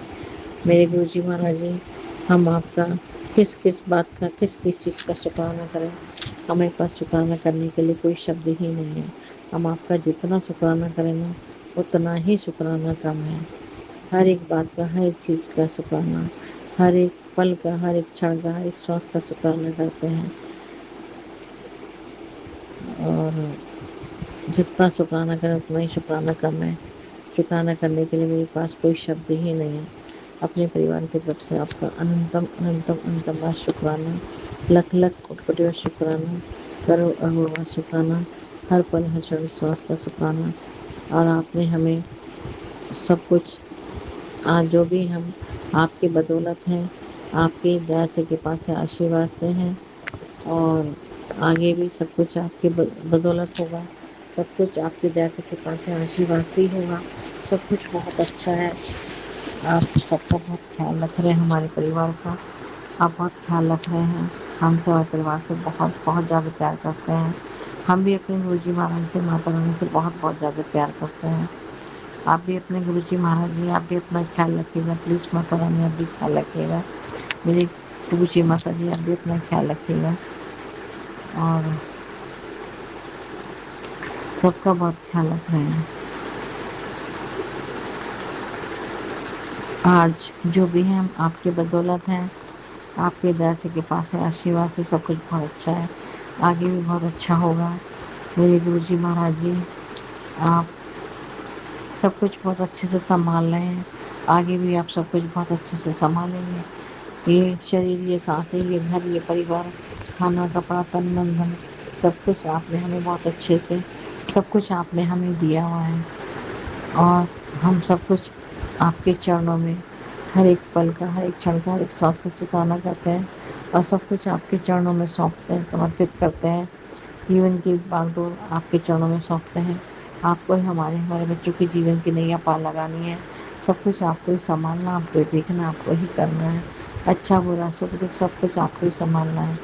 मेरे गुरु जी महाराज जी, हम आपका किस किस बात का, किस किस चीज़ का शुक्राना करें। हमारे पास शुक्राना करने के लिए कोई शब्द ही नहीं है। हम आपका जितना शुक्राना करें ना, उतना ही शुक्राना कम है। हर एक बात का, हर एक चीज़ का शुक्राना, हर एक पल का, हर एक क्षण का, हर एक श्वास का शुक्राना करते हैं और जितना शुक्राना करें उतना ही शुक्राना कम है। शुक्राना करने के लिए मेरे पास कोई शब्द ही नहीं है। अपने परिवार की तरफ से आपका अनंतम अनंतम अनंतम बार शुक्राना, लख लख कोटि कोटि बार शुक्राना, करोड़ अरबों बार शुक्राना, हर पल, हर क्षण, श्वास का शुक्राना। और आपने हमें सब कुछ, आज जो भी हम, आपकी बदौलत हैं, आपकी दया से, कृपा से, आशीर्वाद से हैं और आगे भी सब कुछ आपकी बदौलत होगा। सब कुछ आपकी दया से, कृपा से, आशीर्वाद से ही होगा। सब कुछ बहुत अच्छा है। आप सबका बहुत ख्याल रख रहे हैं, हमारे परिवार का आप बहुत ख्याल रख रहे हैं। हम सब हमारे परिवार से बहुत बहुत ज़्यादा प्यार करते हैं। हम भी अपने गुरु जी महाराज से, माता रानी से बहुत बहुत ज़्यादा प्यार करते हैं। आप भी अपने गुरु जी महाराज जी, आप भी अपना ख्याल रखिएगा प्लीज़। माता रानी, आप भी ख्याल रखिएगा। मेरे गुरु जी माता जी, आप भी अपना ख्याल रखिएगा और सबका बहुत ख्याल रख रहे हैं। आज जो भी है, हम आपके बदौलत हैं, आपके दया से, कृपा से, आशीर्वाद से सब कुछ बहुत अच्छा है। आगे भी बहुत अच्छा होगा। मेरे गुरु जी महाराज जी, आप सब कुछ बहुत अच्छे से संभाल रहे हैं। आगे भी आप सब कुछ बहुत अच्छे से संभालेंगे। ये शरीर, ये सांसें, ये घर, ये परिवार, खाना, कपड़ा, तन मन धन, सब कुछ आपने हमें बहुत अच्छे से, सब कुछ आपने हमें दिया हुआ है और हम सब कुछ आपके चरणों में हर एक पल का, हर एक क्षण का, हर एक श्वास का शुक्राना करते हैं और सब कुछ आपके चरणों में सौंपते हैं, समर्पित करते हैं। जीवन की बागडोर आपके चरणों में सौंपते हैं। आपको ही हमारे, हमारे बच्चों के जीवन की नैया पार लगानी है। सब कुछ आपको ही संभालना, आपको ही देखना, आपको ही करना है। अच्छा बुरा सुख दुख सब कुछ आपको ही संभालना है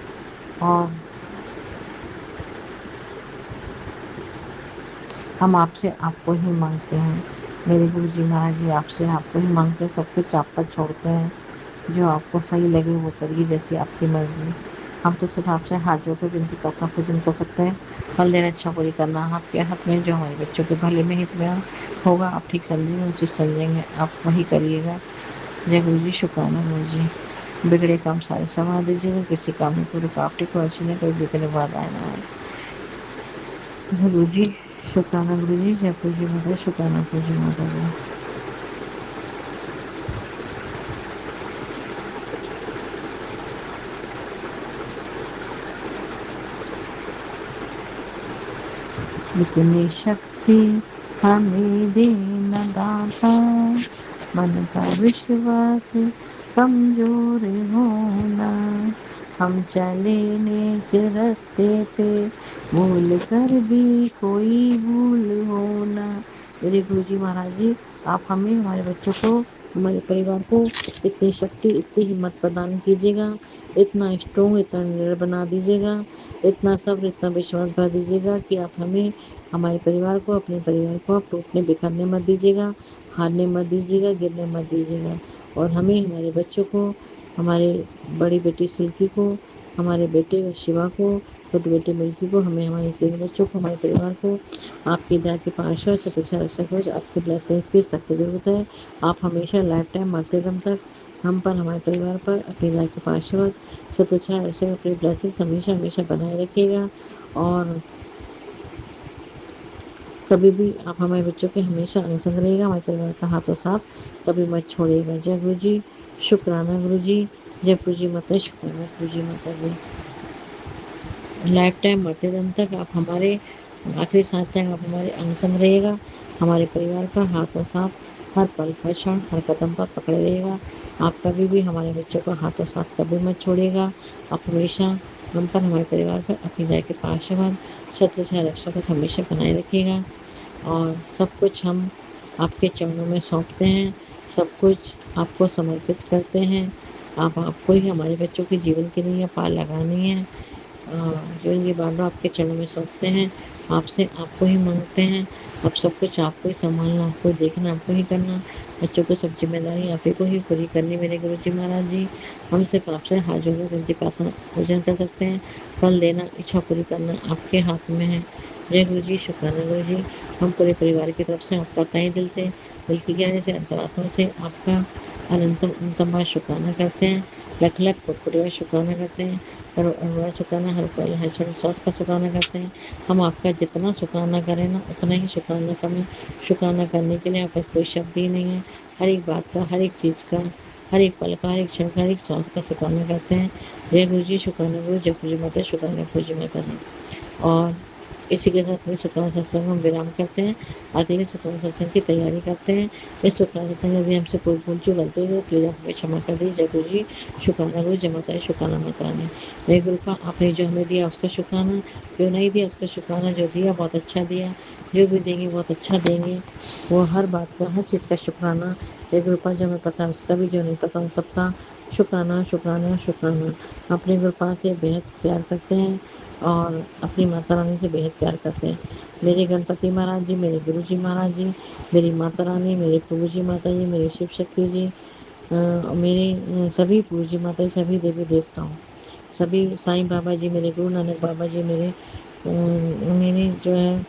और हम आपसे, आपको ही मांगते हैं। मेरे गुरु जी महाराज जी आपसे आपको ही मांगते हैं, सब कुछ आप पर छोड़ते हैं। जो आपको सही लगे वो करिए, जैसी आपकी मर्जी। हम तो सिर्फ आपसे हाथ जोड़ कर विनती प्रार्थना पूजन कर सकते हैं। फल देना, इच्छा पूरी करना आपके हाथ में। जो हमारे बच्चों के भले में हित में होगा, आप ठीक समझेंगे, उचित समझेंगे, आप वही करिएगा। जय गुरु जी, शुक्राना गुरु जी। बिगड़े काम सारे संवार दीजिएगा, किसी काम में कोई रुकावटें, कोई अच्छी नहीं, कोई बिगड़े बाद आना है। जय गुरु जी, शुक्राना गुरु जी। जय गुरु जी माता, शुक्राना गुरु जी माता जी। इतनी शक्ति हमें देना दाता, मन का विश्वास कमजोर होना। हम चले नेक रास्ते पे, भूल कर भी कोई भूल होना। मेरे गुरु जी महाराज जी, आप हमें, हमारे बच्चों को, हमारे परिवार को इतनी शक्ति, इतनी हिम्मत प्रदान कीजिएगा, इतना स्ट्रोंग, इतना निर्भर बना दीजिएगा, इतना सब्र, इतना विश्वास भर दीजिएगा कि आप हमें, हमारे परिवार को, अपने परिवार को आप टूटने बिखरने मत दीजिएगा, हारने मत दीजिएगा, गिरने मत दीजिएगा। और हमें, हमारे बच्चों को, हमारे बड़ी बेटी सिल्की को, हमारे बेटे शिवा को, छोटी बेटी मिल्की को, हमें, हमारे तीनों बच्चों को, हमारे परिवार को आपकी दया के पास सतच्छा रक्षा कवच, आपकी ब्लेसिंग्स की सख्त जरूरत है। आप हमेशा लाइफ टाइम मरते दम तक हम पर, हमारे परिवार पर अपनी दया के पास सतच्छा रक्षा, अपनी ब्लेसिंग्स हमेशा हमेशा बनाए रखिएगा। और कभी भी आप हमारे बच्चों के हमेशा अंग संग रहिएगा, हमारे परिवार का हाथों साथ कभी मत छोड़िएगा। जय गुरु जी, शुक्राना गुरु जी। जय गुरु जी माता, शुक्राना गुरु जी माता जी। लाइफ टाइम मरते दम तक आप हमारे, आखिरी सांस तक आप हमारे अंग संग रहिएगा, हमारे परिवार का हाथों साथ हर पल, हर क्षण, हर कदम पर पकड़े रहिएगा। आप कभी भी हमारे बच्चों का हाथों साथ कभी मत छोड़िएगा। आप हमेशा हम पर, हमारे परिवार पर अपनी दया के पाशवान छत्र छाया रक्षा को हमेशा बनाए रखिएगा। और सब कुछ हम आपके चरणों में सौंपते हैं, सब कुछ आपको समर्पित करते हैं। आप, आपको ही हमारे बच्चों के जीवन के लिए पार लगानी है। जो ये बार आपके चरणों में सौंपते हैं, आपसे आपको ही मांगते हैं। अब सब कुछ आपको ही संभालना, आपको ही देखना, आपको ही करना। बच्चों को सब जिम्मेदारी आप ही को ही पूरी करनी। मेरे गुरु जी महाराज जी, हम सिर्फ आपसे हाथ जोड़कर विनती प्रार्थना पूजन कर सकते हैं। फल देना, इच्छा पूरी करना आपके हाथ में है। जय गुरु जी, शुक्राना गुरु जी। हम पूरे परिवार की तरफ से आपका तहे दिल से, दिल की गहराई से, अंतरात्मा से आपका अनंतम अनंतम शुक्राना करते हैं। लख लख कोटि शुक्राना करते हैं। और शुक्राना हर पल, हर क्षण स्वास्थ्य का शुक्राना करते हैं। हम आपका जितना शुक्राना करें ना, उतना ही शुक्राना करें। शुक्राना करने के लिए आपके पास कोई शब्द ही नहीं है। हर एक बात का, हर एक चीज़ का, हर एक पल का, हर एक क्षण का, हर एक श्वास का शुक्राना करते हैं। जय गुरु जी, शुक्राना गुरु। जय गुरु जी माता, शुक्राना गुरु जी माता जी। और इसी के साथ अपने शुक्राना सत्संग हम विराम करते हैं। आगे के शुक्राना सत्संग की तैयारी करते हैं। इस शुक्राना सत्संग में यदि हमसे कोई भूल चूक गलती हुई प्लीज आप हमें क्षमा कर दीजिए। जय गुरु जी, शुक्राना गुरु। जय माता, शुक्राना माता रानी। मेरे गुरु का आपने जो हमें दिया उसका शुक्राना, जो नहीं दिया उसका शुक्राना, जो दिया बहुत अच्छा दिया, जो भी देंगे बहुत अच्छा देंगे। वो हर बात का, हर चीज़ का शुक्राना। मेरे गुरु का जो हमें पता है उसका भी, जो नहीं पता उन सबका शुक्राना, शुक्राना, शुक्राना। अपने गुरु पा से बेहद प्यार करते हैं और अपनी माता रानी से बेहद प्यार करते हैं। मेरे गणपति महाराज जी, मेरे गुरु जी महाराज जी, मेरी माता रानी, मेरे प्रभु जी माता जी, मेरे शिव शक्ति जी, मेरे सभी प्रभु जी माता जी, सभी देवी देवताओं, सभी साईं बाबा जी, मेरे गुरु नानक बाबा जी, मेरे जो है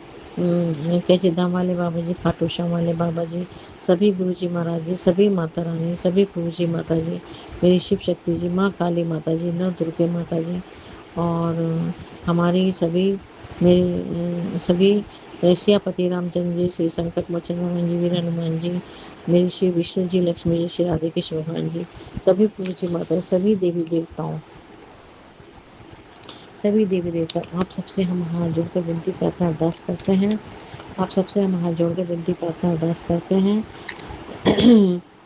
कैचे धाम वाले बाबा जी, खाटू श्याम वाले बाबा जी, सभी गुरु जी महाराज जी, सभी माता रानी, सभी प्रभु जी माता जी, मेरी शिव शक्ति जी, माँ काली माता जी, नव दुर्गे माता जी, और हमारी सभी, मेरे सभी सियापति रामचंद्र जी, श्री संकट मोचन हनुमान जी, वीर हनुमान जी, मेरी श्री विष्णु जी, लक्ष्मी जी, श्री राधे कृष्ण भगवान जी, सभी पूज्य जी माता, सभी देवी देवताओं, सभी देवी देवता, आप सबसे हम हाथ जोड़कर विनती प्रार्थना अरदास करते हैं। आप सबसे हम हाथ जोड़कर विनती प्रार्थना अरदास करते हैं।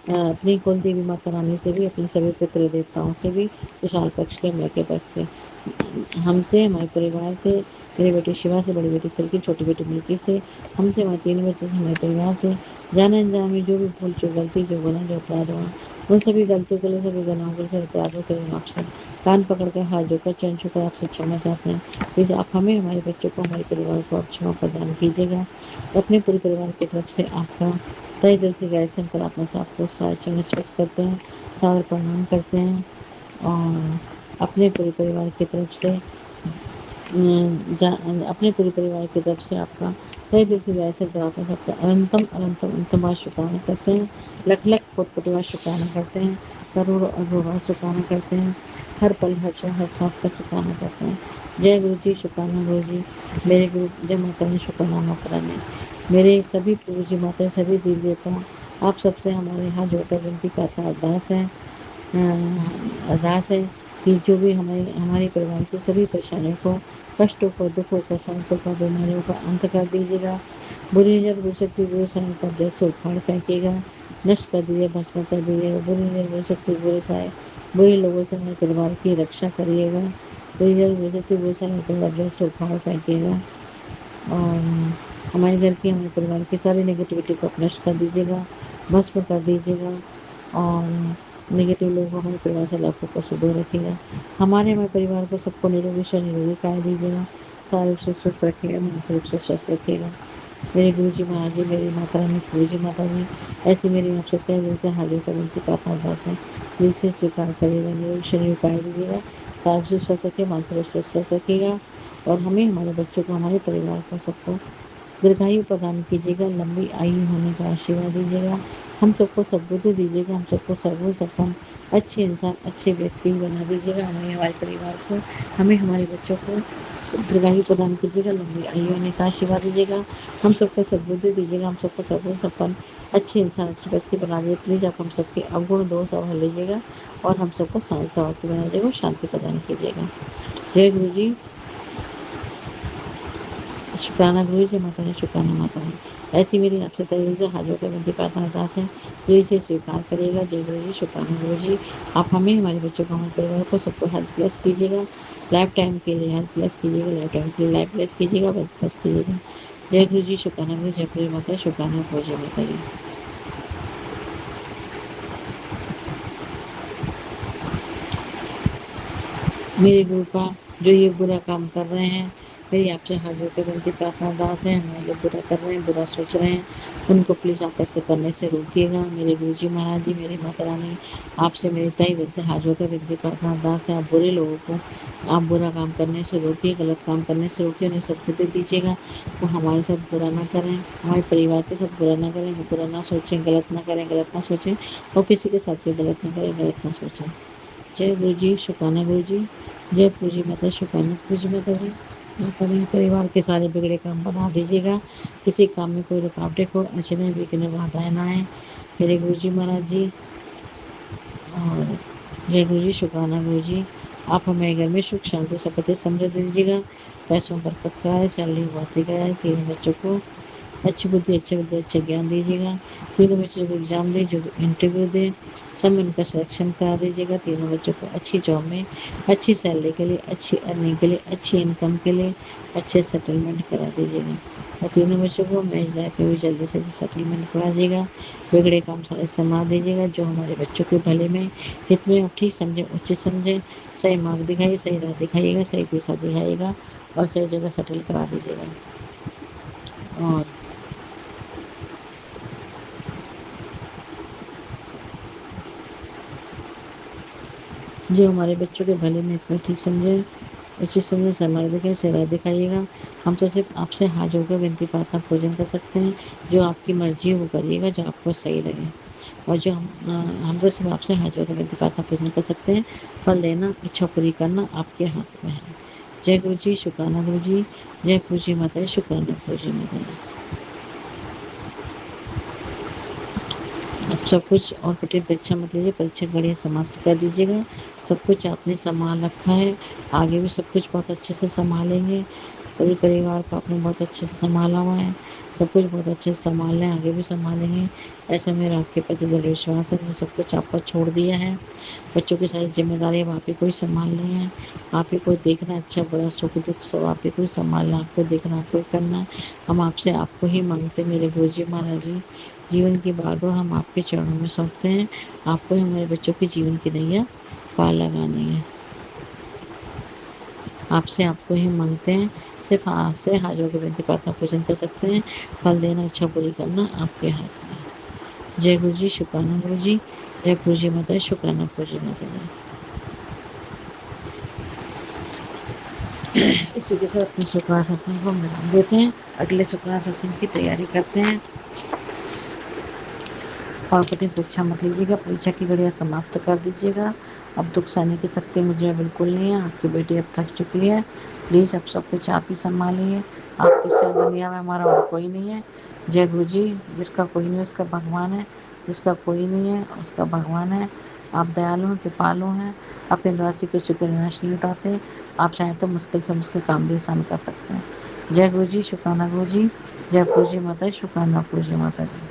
अपनी कुल देवी माता रानी से भी, अपने सभी पितृ देवताओं से भी, विशाल पक्ष के, अमला के पक्ष के, हमसे, हमारे परिवार से, मेरी बेटी शिवा से, बड़ी बेटी सिल्की, छोटी बेटी मिल्की से, हमसे, हमारे तीन बच्चों से, हमारे परिवार से, जाने अनजाने में जो भी भूल चूक, गलती, जो गुनाह, जो अपराध हुआ, उन सभी गलतियों के लिए, सभी गुनाहों के लिए, सभी अपराधों के लिए आपसे कान पकड़कर, हाथ जोड़कर, चरण छूकर आपसे क्षमा चाहते हैं। प्लीज़ आप हमें, हमारे बच्चों को, हमारे परिवार को आप क्षमा प्रदान कीजिएगा। और अपने पूरे परिवार की तरफ से आपका तहे दिल से गहरे से अंतरात्मा से आपको सारे विश्वास करते हैं, सादर प्रणाम करते हैं और अपने पूरे परिवार की तरफ से अपने पूरे परिवार की तरफ से आपका तहे दिल से गहरे से अंतरात्मा से आपका अनंतम अनंतम अनंतम बार शुक्राना करते हैं, लख लख कोटि बार शुक्राना करते हैं, करोड़ों अरबों बार शुक्राना करते हैं, हर पल हर क्षण हर सांस पर शुक्राना करते हैं। जय गुरु जी, शुक्राना गुरु जी, मेरे गुरु जय माता रानी, शुक्राना माता रानी, मेरे सभी पूज्य जी माता, सभी देवी देवता, आप सबसे हमारे हाथ जोड़कर विनती प्रार्थना अरदास है कि जो भी हमारे परिवार की सभी परेशानियों को, कष्टों को, दुखों को, संकटों को, बीमारियों का अंत कर दीजिएगा। बुरी नजर, बुरी शक्ति, बुरे साए का जैसे उखाड़ फेंकेगा, नष्ट कर दीजिए, भस्म कर दीजिएगा। बुरी नजर, बुरी शक्ति, बुरे साए, बुरे लोगों से हमारे परिवार की रक्षा करिएगा। बुरी नजर, बुरी शक्ति, बुरे साए का जैसे उखाड़ फेंकेगा और हमारे घर की, हमारे परिवार की सारी नेगेटिविटी को आप नष्ट कर दीजिएगा, भस्म कर दीजिएगा और नेगेटिव लोगों को हमारे परिवार से लाखों से दूर रखिएगा। हमारे परिवार को सबको निरोगी से निरोगी काया दीजिएगा, सारे रूप से स्वस्थ रखिएगा, मानसिक रूप से स्वस्थ रखिएगा। मेरे गुरु जी महाराज जी, मेरी माता रानी, गुरु जी माता जी, ऐसी मेरी आपसे तहे दिल से हाजिर कर विनती प्रार्थना अरदास है, जिसे स्वीकार करिएगा, निरोगी से निरोगी काया दीजिएगा, सारे रूप से स्वस्थ रखिए, मानसिक रूप से स्वस्थ रखिएगा और हमें, हमारे बच्चों को, हमारे परिवार को, सबको दीर्घायु प्रदान कीजिएगा, लंबी आयु होने का आशीर्वाद दीजिएगा, हम सबको सद्बुद्धि दीजिएगा, हम सबको सर्वों सफल अच्छे इंसान, अच्छे व्यक्ति बना दीजिएगा, हमें, हमारे परिवार को, हमें, हमारे बच्चों को दीर्घायु प्रदान कीजिएगा, लंबी आयु होने का आशीर्वाद दीजिएगा, हम सबको सद्बुद्धि दीजिएगा, हम सबको सर्वों सफल अच्छे इंसान, अच्छे व्यक्ति बना दीजिए। प्लीज़ आप हम सबके अवगुण दोष अवहेल लीजिएगा और हम सबको शांत स्वभाव बना दीजिएगा और शांति प्रदान कीजिएगा। जय गुरु जी, शुक्राना गुरु जी, माता रानी, शुक्राना माता रानी, ऐसी मेरी आपसे तहे दिल से हाथ जोड़कर विनती प्रार्थना अरदास है, प्लीज इसे स्वीकार करिएगा। जय गुरु जी, शुक्राना गुरु जी, आप हमें, हमारे बच्चों को, हमारे परिवार को, सबको हेल्थ प्लस कीजिएगा, लाइफ टाइम के लिए हेल्थ प्लस कीजिएगा, लाइफ टाइम के लिए लाइफ प्लस कीजिएगा, वेल्थ प्लस कीजिएगा। जय गुरु जी, शुक्राना गुरु, जय गुरु माता, शुक्राना गुरु जय माता जी। मेरे गुरु का जो ये बुरा काम कर रहे हैं, मेरी आपसे हाथ जोड़कर विनती प्रार्थना अरदास है, हमारे जो बुरा कर रहे हैं, बुरा सोच रहे हैं, उनको प्लीज़ आप ऐसे करने से रोकिएगा। मेरे गुरु जी महाराज जी, मेरी माता रानी, आपसे मेरी तहे दिल से हाथ जोड़कर विनती प्रार्थना अरदास है, आप बुरे लोगों को आप बुरा काम करने से रोकिए, गलत काम करने से रोकिए, उन्हें सद्बुद्धि दीजिएगा, वो हमारे साथ बुरा ना करें, हमारे परिवार के साथ बुरा ना करें, वो बुरा ना सोचें, गलत ना करें, गलत ना सोचें और किसी के साथ भी गलत ना करें, गलत ना सोचें। जय गुरु जी, शुक्राना गुरु जी, जय पूजी माता, शुक्राना पूजी माता जी, आप हमें परिवार के सारे बिगड़े काम बना दीजिएगा, किसी काम में कोई रुकावटें हो, अड़चने, विघ्न, बाधाएं ना आए। मेरे गुरु जी महाराज जी और जय गुरु जी, शुक्राना गुरु जी, आप हमें घर में सुख शांति संपत्ति समृद्धि दीजिएगा, पैसों बरकत कराए, सैलरी बढ़ती कराए, तीनों बच्चों को अच्छी बुद्धि, अच्छे विद्या, अच्छा ज्ञान दीजिएगा, तीनों बच्चों को एग्जाम दे, जो इंटरव्यू दे, सब में उनका सिलेक्शन करा दीजिएगा, तीनों बच्चों को अच्छी जॉब में, अच्छी सैलरी के लिए, अच्छी अर्निंग के लिए, अच्छी इनकम के लिए, अच्छे सेटलमेंट करा दीजिएगा और तीनों बच्चों को मैरिज लाइफ में भी जल्दी से जल्दी सेटलमेंट करा दीजिएगा, बिगड़े काम सारे संभाल दीजिएगा, जो हमारे बच्चों के भले में, हित में आप ठीक समझे, उचित समझे, सही मार्ग दिखाइए, सही राह दिखाइएगा, सही दिशा दिखाइएगा और सही जगह सेटल करा दीजिएगा। और जो हमारे बच्चों के भले में इतना ठीक समझे, उचित समझे, समय दिखाए, सही दिखाइएगा, हम तो सिर्फ आपसे हाथ जोड़कर विनती प्रार्थना पूजन कर सकते हैं, जो आपकी मर्जी है वो करिएगा, जो आपको सही लगे और जो हम तो सिर्फ आपसे हाथ जोड़कर विनती प्रार्थना पूजन कर सकते हैं, फल देना, इच्छा पूरी करना आपके हाथ में है। जय गुरु जी, शुक्राना गुरु जी, जय पूजी माता जी, शुक्राना पूजी माता जी। अब सब कुछ और कठिन परीक्षा मत लीजिए, परीक्षा बढ़िया समाप्त कर दीजिएगा, सब कुछ आपने संभाल रखा है, आगे भी सब कुछ बहुत अच्छे से संभालेंगे, पूरे परिवार को आपने बहुत अच्छे से संभाला हुआ है, सब कुछ बहुत अच्छे से संभाल लें, आगे भी संभालेंगे, ऐसा मेरा आपके प्रति दृढ़ विश्वास है। मैंने सब कुछ आप पर छोड़ दिया है, बच्चों की सारी जिम्मेदारी अब आप ही को ही संभालनी है, आप ही को देखना, अच्छा बुरा सुख दुख सब आप ही को ही संभालना, आपको देखना, आपको ही करना है। हम आपसे आपको ही मांगते मेरे गुरु जी महाराज जी, जीवन की बार बार हम आपके चरणों में सौंपते हैं, आपको ही हमारे बच्चों की जीवन की नैया पार लगानी है, आपसे आपको ही मांगते हैं, सिर्फ आपसे हाथ जोड़ के विनती प्रार्थना पूजन कर सकते हैं, फल देना, इच्छा पूरी करना आपके हाथ में है। जय गुरु जी, शुक्राना गुरु जी। जय गुरु जी माता, शुक्राना गुरु जी माता जी। इसी के साथ अपने शुक्राना सत्संग को विराम देते हैं। अगले शुक्राना सत्संग की तैयारी करते हैं। और कठिन परीक्षा मत लीजिएगा, परीक्षा की घड़ियाँ समाप्त कर दीजिएगा। अब दुख सहने की शक्ति मुझे बिल्कुल नहीं है। आपकी बेटी अब थक चुकी है। प्लीज़ अब सब कुछ आप ही संभालिए। आपके सिवा दुनिया में हमारा और कोई नहीं है। जय गुरु जी। जिसका कोई नहीं उसका भगवान है, जिसका कोई नहीं है उसका भगवान है। आप दयालु हैं, कृपालु हैं। अपने दासी को शुक्र विनाश नहीं उठाते। आप चाहें तो मुश्किल से मुश्किल काम भी आसान कर सकते हैं। जय गुरु जी, शुक्राना गुरु जी। जय गुरु जी माता, शुक्राना गुरु जी माता जी।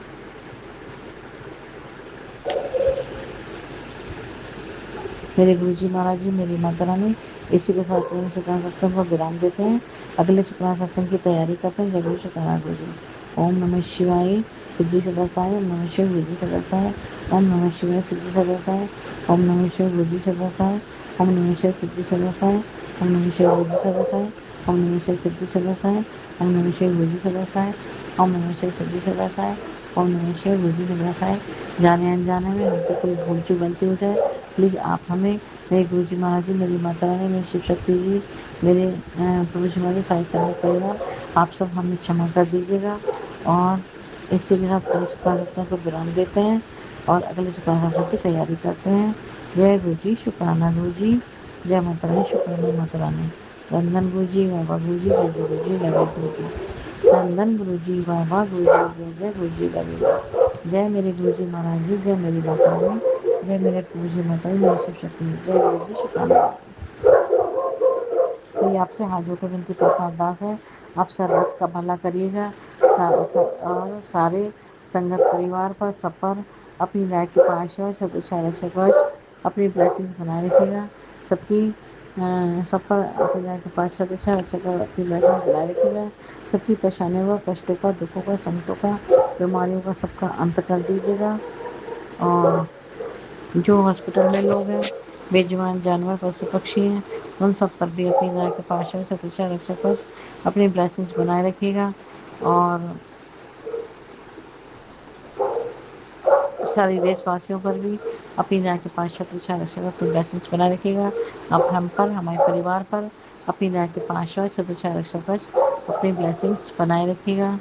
मेरे गुरु जी महाराज जी, मेरी माता रानी, इसी के साथ पूर्ण शुक्राना सत्संग को विराम देते हैं। अगले शुक्राना सत्संग की तैयारी करते हैं। जय गुरु शुक्राना गुरु जी। ओम नमः शिवाय शिव जी सदा साई। ओम नमः शिव गुरु जी सदा साई। ओम नमः शिवाय शिव जी सदा साई। ओम नमः शिव गुरु जी सदा साई। ओम नमः शिव शिव जी सदा साई। ओम नमः शिव गुरु जी सदा साई। ओम नमः शिव शिव जी सदा साई। ओम नमः शिव गुरु जी सदा साई। ओम नमः शिव शिव जी सदा साई। ओम नमः शिव गुरु जी सदा साई। जाने अनजाने में हमसे कोई भूल चूक गलती हो जाए, प्लीज़ आप हमें, मेरे गुरु जी महाराज जी, मेरी माता रानी, मेरी शिव शक्ति जी, मेरे प्रभु जी महाराज, सारे समय परिवार, आप सब हमें क्षमा कर दीजिएगा। और इसी के साथ पूरे शुक्राना सत्संग को विराम देते हैं और अगले शुक्राना सत्संग की तैयारी करते हैं। जय गुरु जी, शुक्राना गुरु जी। जय माता रानी, शुक्राना माता रानी। वंदन गुरु जी, बाबा गुरु जी, जय जय गुरु जी, लवे गुरु जी। वंदन गुरु जी, बाबा गुरु जी, जय जय गुरु जी, लवे। जय मेरे गुरु जी महाराज जी, जय मेरी माता रानी, जय मेरे प्रभु जी माता जी, मेरी शिव शक्ति। जय गुरु जी, शुक्राना। ये आपसे हाथ जोड़कर विनती प्रार्थना अरदास है, आप सर्वत का भला करिएगा। और सारे संगत परिवार पर, सब पर अपनी न्याय की पाशा सदस्या रक्षक वश अपनी ब्लेसिंग बनाए रखिएगा। सबकी सब पर अपनी न्याय की पाशा सदस्या रक्षक वश अपनी ब्लेसिंग बनाए रखिएगा। सबकी परेशानियों का, कष्टों का, दुखों का, संकटों का, बीमारियों का सबका अंत कर दीजिएगा। और जो हॉस्पिटल में लोग हैं, बेजुबान जानवर, पशु पक्षी हैं, उन सब पर भी अपनी दया के पाशा सतृषा रक्षक वश अपनी ब्लेसिंग्स बनाए रखिएगा। और सारे देशवासियों पर भी अपनी दया के पाशा सतृषा रक्षक वश अपनी ब्लेसिंग्स बनाए रखिएगा। अब हम पर, हमारे परिवार पर अपनी दया के पाशा सतृषा रक्षक वश अपनी ब्लेसिंग्स बनाए रखिएगा।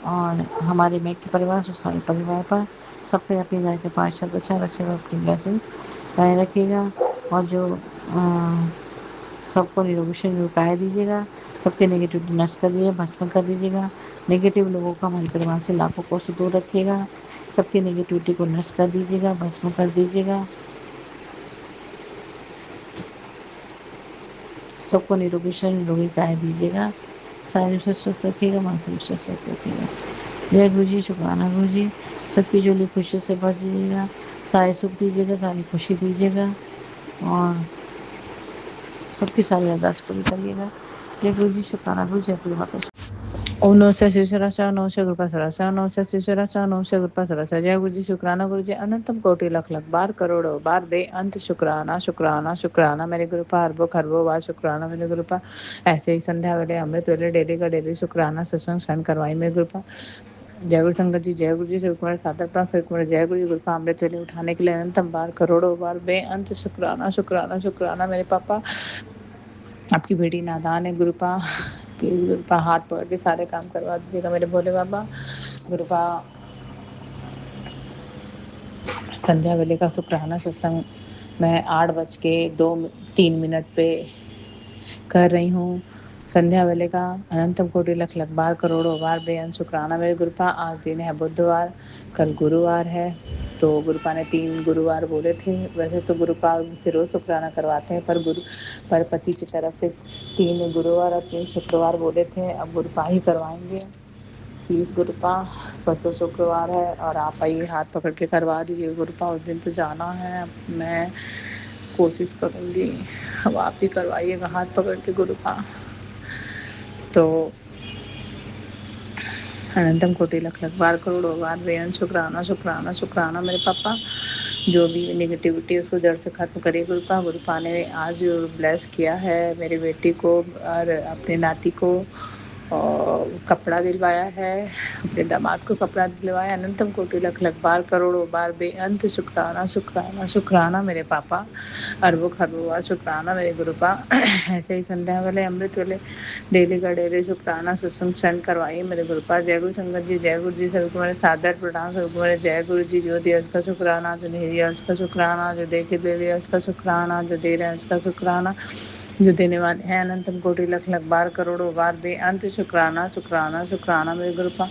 और हमारे मेक के परिवार, सारे परिवार पर सब पे अपनी दया के पाशा सतृषा रक्षक वश अपनी ब्लेसिंग्स बनाए रखिएगा। और जो सबको निरोगी निरुकाय दीजिएगा। सबके नेगेटिविटी नष्ट कर दीजिए, भस्म कर दीजिएगा। नेगेटिव लोगों को हमारे परिवार से लाखों कोसों दूर रखिएगा। सबकी नेगेटिविटी को नष्ट कर दीजिएगा, भस्म कर दीजिएगा। सबको निरोगी शरीर, निरोगी काया दीजिएगा। शारीरिक से स्वस्थ रखिएगा, मानसिक से स्वस्थ रखिएगा। जय गुरु जी, शुक्राना गुरु जी। सबकी झोली खुशियों से भर दीजिएगा, सारे सुख दीजिएगा, सारी खुशी दीजिएगा। और सबकी सारी अरदास पूरी करिएगा। जय गुरु जी, शुक्राना गुरु, जय गुरु माता। ओम नमः शिवाय, नमः कृपा सरसा, नमः शिवाय, नमः कृपा सरसा। जय गुरु जी, शुक्राना गुरु जी, अनंतम कोटि लख लख बार करोड़ों बार बेअंत शुक्राना शुक्राना शुक्राना। मेरे गुरु पा अरबों खरबों बार शुक्राना मेरे गुरु पा। ऐसे ही संध्या वेले, अमृत वेले, डेली का डेली शुक्राना सत्संग सहन करवाई मेरे गुरु पा। जय गुरु संगत जी, जय गुरु जी, शिव कुमार साधक प्राण शिव कुमार। जय गुरु जी, गुरु पा अमृत वेले उठाने के लिए अनंतम बार करोड़ों बार बेअंत शुक्राना शुक्राना शुक्राना। मेरे पापा, आपकी बेटी नादान है गुरुपा, प्लीज़ गुरुपा हाथ पकड़ के सारे काम करवा दीजिएगा मेरे भोले बाबा। गुरुपा संध्या वेले का शुक्राना सत्संग मैं 8:03 पे कर रही हूँ। संध्या वेले का अनंतम कोटि लख लख बार करोड़ों बार बेअंत शुक्राना मेरे गुरुपा। आज दिन है बुधवार, कल गुरुवार है, तो गुरुपा ने 3 गुरुवार बोले थे। वैसे तो गुरुपा से रोज़ शुक्राना करवाते हैं, पर पति की तरफ से 3 गुरुवार और 3 शुक्रवार बोले थे। अब गुरुपा ही करवाएंगे। प्लीज़ गुरुपा, परसों शुक्रवार है और आप आइए, हाथ पकड़ के करवा दीजिए गुरुपा। उस दिन तो जाना है, मैं कोशिश करूँगी, अब आप ही करवाइएगा हाथ पकड़ के गुरुपा। तो अनंतम कोटि लख लख बार करोड़ों बार बेअंत शुक्राना शुक्राना शुक्राना मेरे पापा। जो भी नेगेटिविटी उसको जड़ से खत्म करिए गुरुपा। गुरुपा ने आज ब्लेस किया है मेरी बेटी को और अपने नाती को, और कपड़ा दिलवाया है, अपने दामाद को कपड़ा दिलवाया। अनंतम कोटि लख लख बार करोड़ों बार बेअंत शुक्राना शुक्राना शुक्राना मेरे पापा, अरबों खरबों बार शुक्राना मेरे गुरुपा। ऐसे ही संध्या वाले अमृत वाले डेली का डेली शुक्राना सत्संग सेंड करवाइए मेरे गुरुपा। जय गुरु संगत जी, जय गुरु जी। सभी को मेरे सादर प्रणाम। सभी को मेरे जय गुरु जी। जो दिया उसका शुक्राना, जो नहीं दिया उसका शुक्राना, जो दे के दे लिया उसका शुक्राना, जो दे रहे हैं उसका शुक्राना, जो देने वाले हैं अनंतम कोटि लख लख बार करोड़ों बार बेअंत शुक्राना शुक्राना शुक्राना मेरे गुरुपा।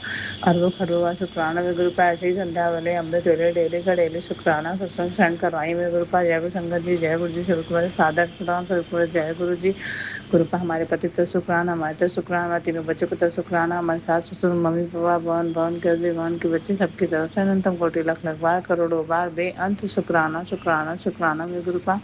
अरबों खरबों बार शुक्राना मेरे गुरुपा। ऐसे ही संध्या वाले अमृत वेले डेली का डेली शुक्राना सत्संग सेंड करवाई मेरे गुरुपा। जय गुरु संगत जी, जय गुरु जी। सभी को मेरे सादर प्रणाम। सभी को मेरे जय गुरु जी। गुरुपा हमारे पति तो शुक्राना, हमारे तो शुक्राना, हमारे तीनों बच्चों को तो शुक्राना, हमारे सास ससुर मम्मी पापा बहन बहन के हस्बैंड बहन के बच्चे सबकी तरफ से अनंतम कोटि लख लख बार करोड़ों बार बेअंत शुक्राना शुक्राना शुक्राना मेरे गुरुपा।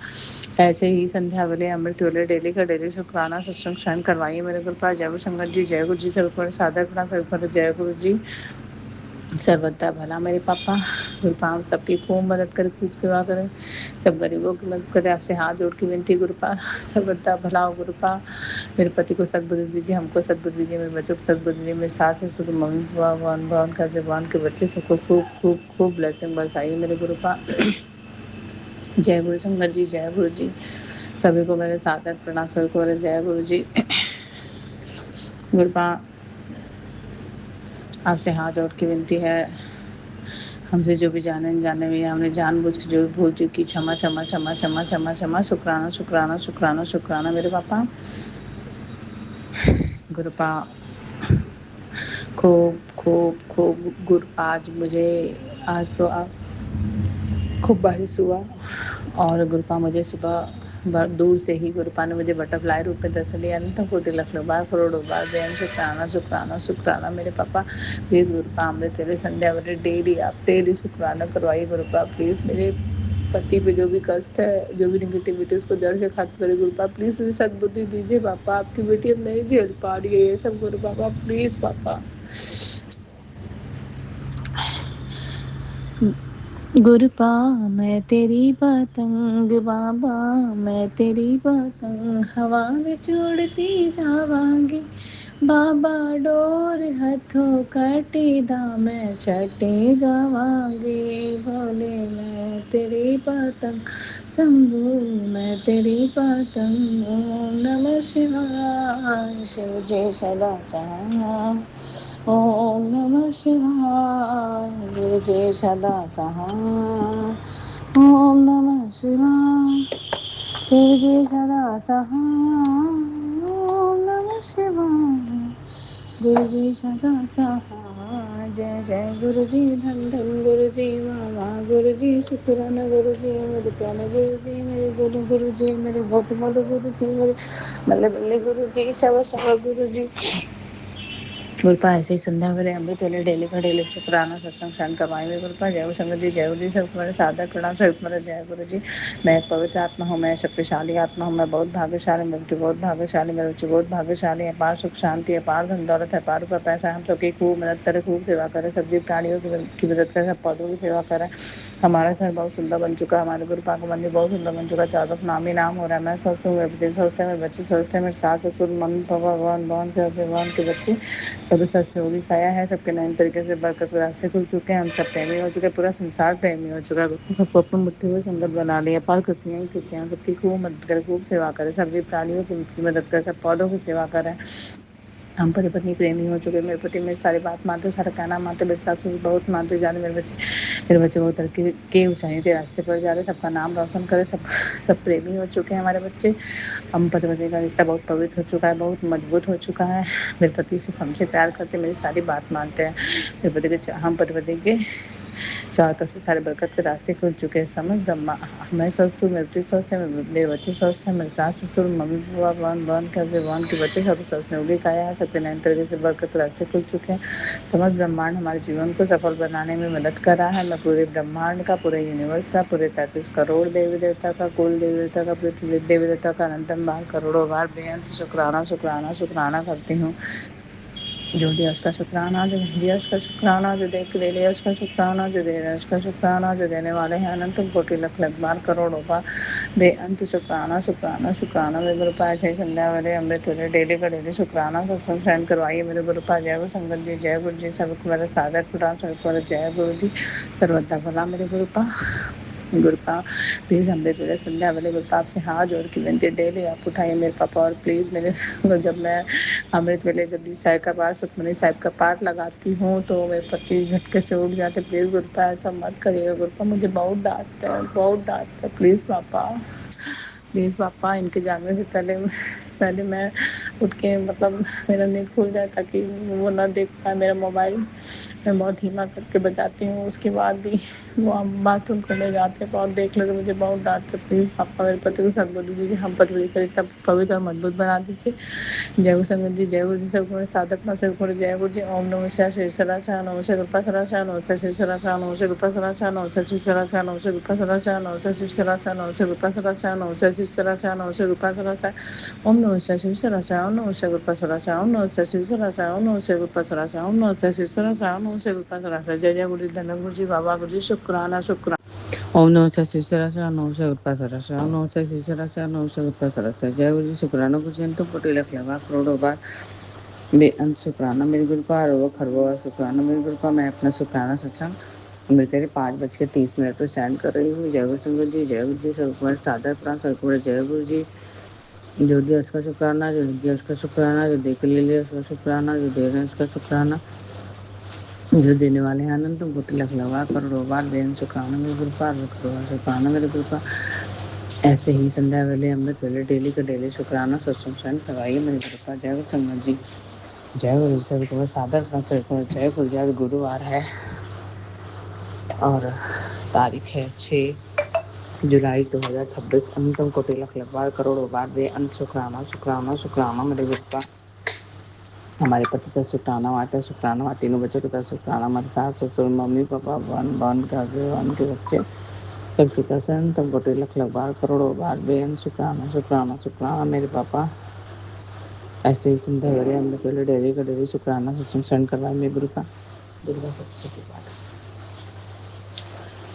ऐसे ही संध्या वाले अमृत वेले डेली का डेली शुक्राना सत्संग सेंड करवाइए मेरे गुरुपा। जय गुरु संगत जी, जय गुरु जी। सभी को मेरे सादर प्रणाम। सभी को मेरे जय गुरु जी। सर्वदा भला मेरे पापा। गुरुपा हम सबकी खूब मदद करे, खूब सेवा करें, सब गरीबों की मदद करे। आपसे हाथ जोड़ के विनती गुरुपा, सर्वदा भला हो गुरुपा। मेरे पति को सद्बुद्धि दीजिए, हमको सद्बुद्धि दीजिए, मेरे बच्चों को सद्बुद्धि दीजिए, मेरे सास ससुर मम्मी पापा बहन बहन का जवान के बच्चे सबको खूब खूब खूब ब्लेसिंग बरसाइए मेरे गुरुपा। जय गुरु संगत जी, जय गुरु जी। सभी को मेरे सादर प्रणाम। सभी को मेरे जय गुरु जी। गुरुपा आपसे हाथ जोड़ की विनती है, हमसे जो भी जाने अनजाने में या हमने जानबूझ के जो भी भूल चुकी, क्षमा क्षमा क्षमा क्षमा क्षमा क्षमा। शुक्राना शुक्राना शुक्राना शुक्राना मेरे पापा। गुरुपा खूब खूब खूब गुरुपा आज मुझे आज तो खूब बारिश हुआ और गुरुपा मुझे सुबह दूर से ही गुरुपा ने मुझे बटरफ्लाई रूप में दर्शन दिया। अनंत कोटि लख लख बार करोड़ों बार बेअंत शुक्राना शुक्राना शुक्राना मेरे पापा। प्लीज़ गुरुपा अमृत वेले संध्या वाले डेली आप डेली शुक्राना करवाइए गुरुपा। प्लीज़ मेरे पति पे जो भी कष्ट है, जो भी निगेटिविटी उसको जड़ से खत्म करे गुरुपा। प्लीज़ उसे सद्बुद्धि दीजिए पापा। आपकी बेटी अब नहीं झेल पा रही है ये सब गुरु पापा, प्लीज़ पापा। गुरुपा मैं तेरी पतंग बाबा, मैं तेरी पतंग हवा में छोड़ती जावांगी बाबा। डोर हथों कटी दा मैं चटी जावांगी। भोले मैं तेरी पतंग, शंभू मैं तेरी पतंग। ओम नमः शिवाय, शिव जी सदा सहाय। ओम नमः शिवाय, गुरु जी सदा सहाय। ओम नमः शिवाय, गुरु जी सदा सहाय। ओम नमः शिवाय, गुरु जी सदा सहाय। जय जय गुरु जी, धन धन गुरु जी, वाह वाह गुरु जी, शुक्राना गुरु जी, मेरे प्यारे गुरु जी, मेरे गुरु गुरु जी, मेरे बहुत बड़े गुरु जी, मेरे बल्ले बल्ले गुरु जी, सब सब गुरु जी। गुरुपा ऐसे ही संध्या वाले अमृत वेले डेली का डेली शुक्राना सत्संग शांत करवाएंगे गुरुपा। जय गुरु संगत जी, जय गुरु जी। सबको मेरे सादर प्रणाम। सबको मेरे जय गुरु जी। मैं एक पवित्र आत्मा हूँ, मैं शक्तिशाली आत्मा हूँ, मैं बहुत भाग्यशाली, मेरे बच्चे बहुत भाग्यशाली, मेरे बच्चे बहुत भाग्यशाली है। अपार सुख शांति, अपार धन दौलत है, अपार रुपया पैसा। हम सबकी खूब मदद करें, खूब सेवा करें, सब्जी प्राणियों की मदद करें, सब पौधों की सेवा करें। हमारा घर बहुत सुंदर बन चुका है, हमारे गुरुपा का मंदिर बहुत सुंदर बन चुका है, चारों तरफ नाम ही नाम हो रहा है। मैं सोचती हूँ, मेरे बच्चे सोचते हैं, मेरे बच्चे सोचते हैं, मेरे सास ससुर मम्मी पापा बहन बहन के भगवान के बच्चे सभी सच में होगी खाया है। सबके नए तरीके से बरकत रास्ते खुल चुके हैं, हम सब प्रेमी हो चुके हैं, पूरा संसार प्रेमी हो चुका है। सबको अपनी मुट्ठी में संगत बना लिया। पर खुशियाँ ही खुशियाँ, सबकी खूब मदद करें, खूब सेवा करें, सभी प्राणियों की मदद करें, सब पौधों की सेवा करें। हम पति पत्नी प्रेमी हो चुके हैं, मेरे पति मेरी सारी बात मानते, सारा कहना मानते, मेरे सास ससुर बहुत मानते जाने। मेरे बच्चे बहुत तरक्की के ऊंचाइयों के रास्ते पर जा रहे, सबका नाम रोशन करे, सब प्रेमी हो चुके हैं हमारे बच्चे। हम पति पत्नी का रिश्ता बहुत पवित्र हो चुका है, बहुत मजबूत हो चुका है। मेरे पति सिर्फ हमसे प्यार करते, मेरी सारी बात मानते हैं। मेरे पति के हम पति पत्नी के चारों तरफ से सारे बरकत के रास्ते खुल चुके हैं। समझ ब्रह्मा मैं सोचती हूँ, मेरे बच्चे सोचते हैं, मेरे बच्चे सोचते हैं, मेरे सास ससुर मम्मी पापा बहन बहन के भगवान के बच्चे सब सोचते हैं, खाया है, सबके नए तरीके से बरकत के रास्ते खुल चुके हैं। समझ ब्रह्मांड हमारे जीवन को सफल बनाने में मदद कर रहा है। मैं पूरे ब्रह्मांड का, पूरे यूनिवर्स का, पूरे 33 करोड़ देवी देवता का, कुल देवी देवता का, पृथ्वी देवी देवता का अनंतम बार करोड़ों बार बेअंत शुक्राना शुक्राना शुक्राना करती हूँ। जो दिया उसका शुक्राना, जो दिया उसका शुक्राना, जो दे के ले लिया उसका शुक्राना, जो दे रहा है उसका शुक्राना, जो देने वाले हैं अनंत कोटि लख लख बार करोड़ों बार बेअंत शुक्राना शुक्राना शुक्राना। मेरे गुरु पाए थे संध्या वाले अमृत वाले डेली का डेली शुक्राना सत्संग सहन करवाइए मेरे गुरु पा। जय गुरु संगत जी, जय गुरु जी, सबको मेरा सादर प्रणाम, सबको मेरा जय गुरु जी, सर्वदा भला मेरे गुरु पा। गुरुपा प्लीज़ अमृत वेले संध्या वाले गुरुपा आपसे हाथ जोड़ के विनती डेली आप उठाइए मेरे पापा। और प्लीज़ मेरे जब मैं अमृत वेले जब साहिब का पाठ सुखमनी साहिब का पाठ लगाती हूँ तो मेरे पति झटके से उठ जाते। प्लीज़ गुरुपा ऐसा मत करिएगा गुरुपा, मुझे बहुत डांटते हैं, बहुत डांटते हैं। प्लीज़ पापा, प्लीज़ पापा, इनके जाने से पहले पहले मैं उठ के मतलब मेरा नींद खुल जाए ताकि वो ना देख पाए मेरा मोबाइल। मैं बहुत धीमा करके बजाती हूँ, उसके बाद भी वो हम बाथरूम करने जाते हैं और देख ले तो मुझे बहुत डांटते। प्लीज़ पापा मेरे पति को सद्बुद्धि दीजिए, हम पति का रिश्ता पवित्र और मजबूत बना दीजिए। जय गुरु संगत जी, जय गुरु जी, सब मेरे साधक ना सिर खोले। जय गुरु जी। ओम नमः शिवाय। श्री सदाशिव नमः शिवाय। कृपा सदाशिव नमः शिवाय। श्री सदाशिव नमः शिवाय। कृपा सदाशिव नमः शिवाय। श्री सदाशिव नमः शिवाय। कृपा सदाशिव नमः शिवाय। श्री सदाशिव नमः शिवाय। कृपा सदाशिव नमः शिवाय। श्री सदाशिव नमः शिवाय। कृपा सदाशिव। ओम नमः शिवाय। श्री सदाशिव। ओम नमः शिवाय। कृपा सदाशिव। ओम नमः शिवाय। श्री सदाशिव। ओम नमः शिवाय। कृपा सदाशिव। ओम नमः शिवाय। श्री सदाशिव। ओम नमः शिवाय। कृपा सदाशिव। जय जय गुरु जी, धन्य गुरु जी, बाबा गुरु जी, शुक्राना शुक्राना। ओम नमः शिवाय। श्री सदाशिव। ओम नमः शिवाय। कृपा सदाशिव। ओम नमः शिवाय। श्री सदाशिव। ओम नमः शिवाय। कृपा सदाशिव। जय गुरु जी, शुक्राना गुरु जी, तो कोटि लख लगा करोड़ों बार बेअंत शुक्राना मेरे गुरु पा। अरबों खरबों शुक्राना मेरे गुरु पा। मैं अपना शुक्राना सत्संग मेरे तेरे 5:30 पर सेंड कर रही हूँ। जय गुरु संगत जी, जय गुरु जी, सब कुमार सादर प्रणाम, सब कुमार जय गुरु जी। जो दिया उसका शुक्राना, जो दिया उसका शुक्राना, जो दे के ले लिया उसका शुक्राना, जो दे रहे हैं उसका शुक्राना, जो देने वाले हैं आनंद तुम कोटि लख लगा करोड़ों बार बेअंत शुक्राना मेरे गुरु पा। शुक्राना मेरे गुरु पा। ऐसे ही संध्या वेले अमृत वेले डेली का डेली शुक्राना सत्संग सहन करवाइए मेरे गुरु पा। जय गुरु संगत जी, जय गुरु सभी को सादर प्रणाम। जय गुरु जी। आज गुरुवार है और तारीख है 6 जुलाई 2026। अंतम कोटि लख लख बार करोड़ों बार बेअंत शुक्राना शुक्राना शुक्राना मेरे गुरु का। हमारे पति का शुक्राना, माता शुक्राना, हमारे तीनों बच्चों का शुक्राना, हमारे सास ससुर मम्मी पापा बहन के बच्चे सबके तरफ से अंतम कोटि लख लख बार करोड़ों बार बेअंत शुक्राना शुक्राना शुक्राना मेरे पापा। ऐसे ही संध्या वेले अमृत वेले डेली का डेली शुक्राना सत्संग सहन करवाए मेरे गुरु का। दुर्गा सप्तशती पाठ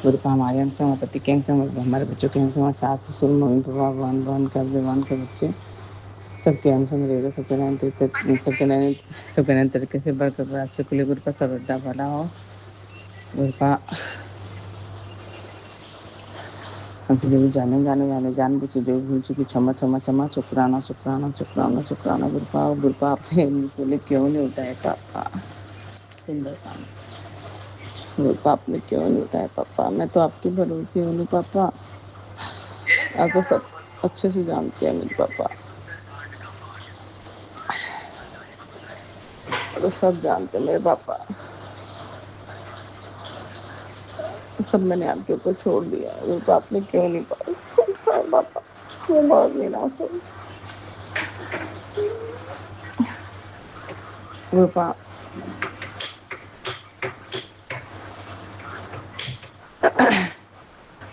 गुरु का। हमारे अंश हमारे पति के अंश हमारे बच्चों के अंश हमारे सास ससुर मम्मी पापा बहन के बच्चे सबके अंश में रहेगा। सबके नए तरीके से बरकत राष्ट्र के लिए गुरु का सर्वदा भला हो। गुरु का हमसे जो भी जान बुझे जो भूल चुकी क्षमा क्षमा क्षमा शुक्राना शुक्राना शुक्राना शुक्राना गुरु का। आपने बोले क्यों नहीं होता है पापा, सुंदर काम गुरु का आपने क्यों नहीं होता है पापा। मैं तो आपके भरोसे हूँ पापा, आप तो सब अच्छे से जानते हैं मेरे पापा, तो सब जानते मेरे पापा। सब मैंने आपके ऊपर छोड़ दिया है वो, तो आपने क्यों नहीं पाया पापा। मैं बहुत निराश हूँ पापा।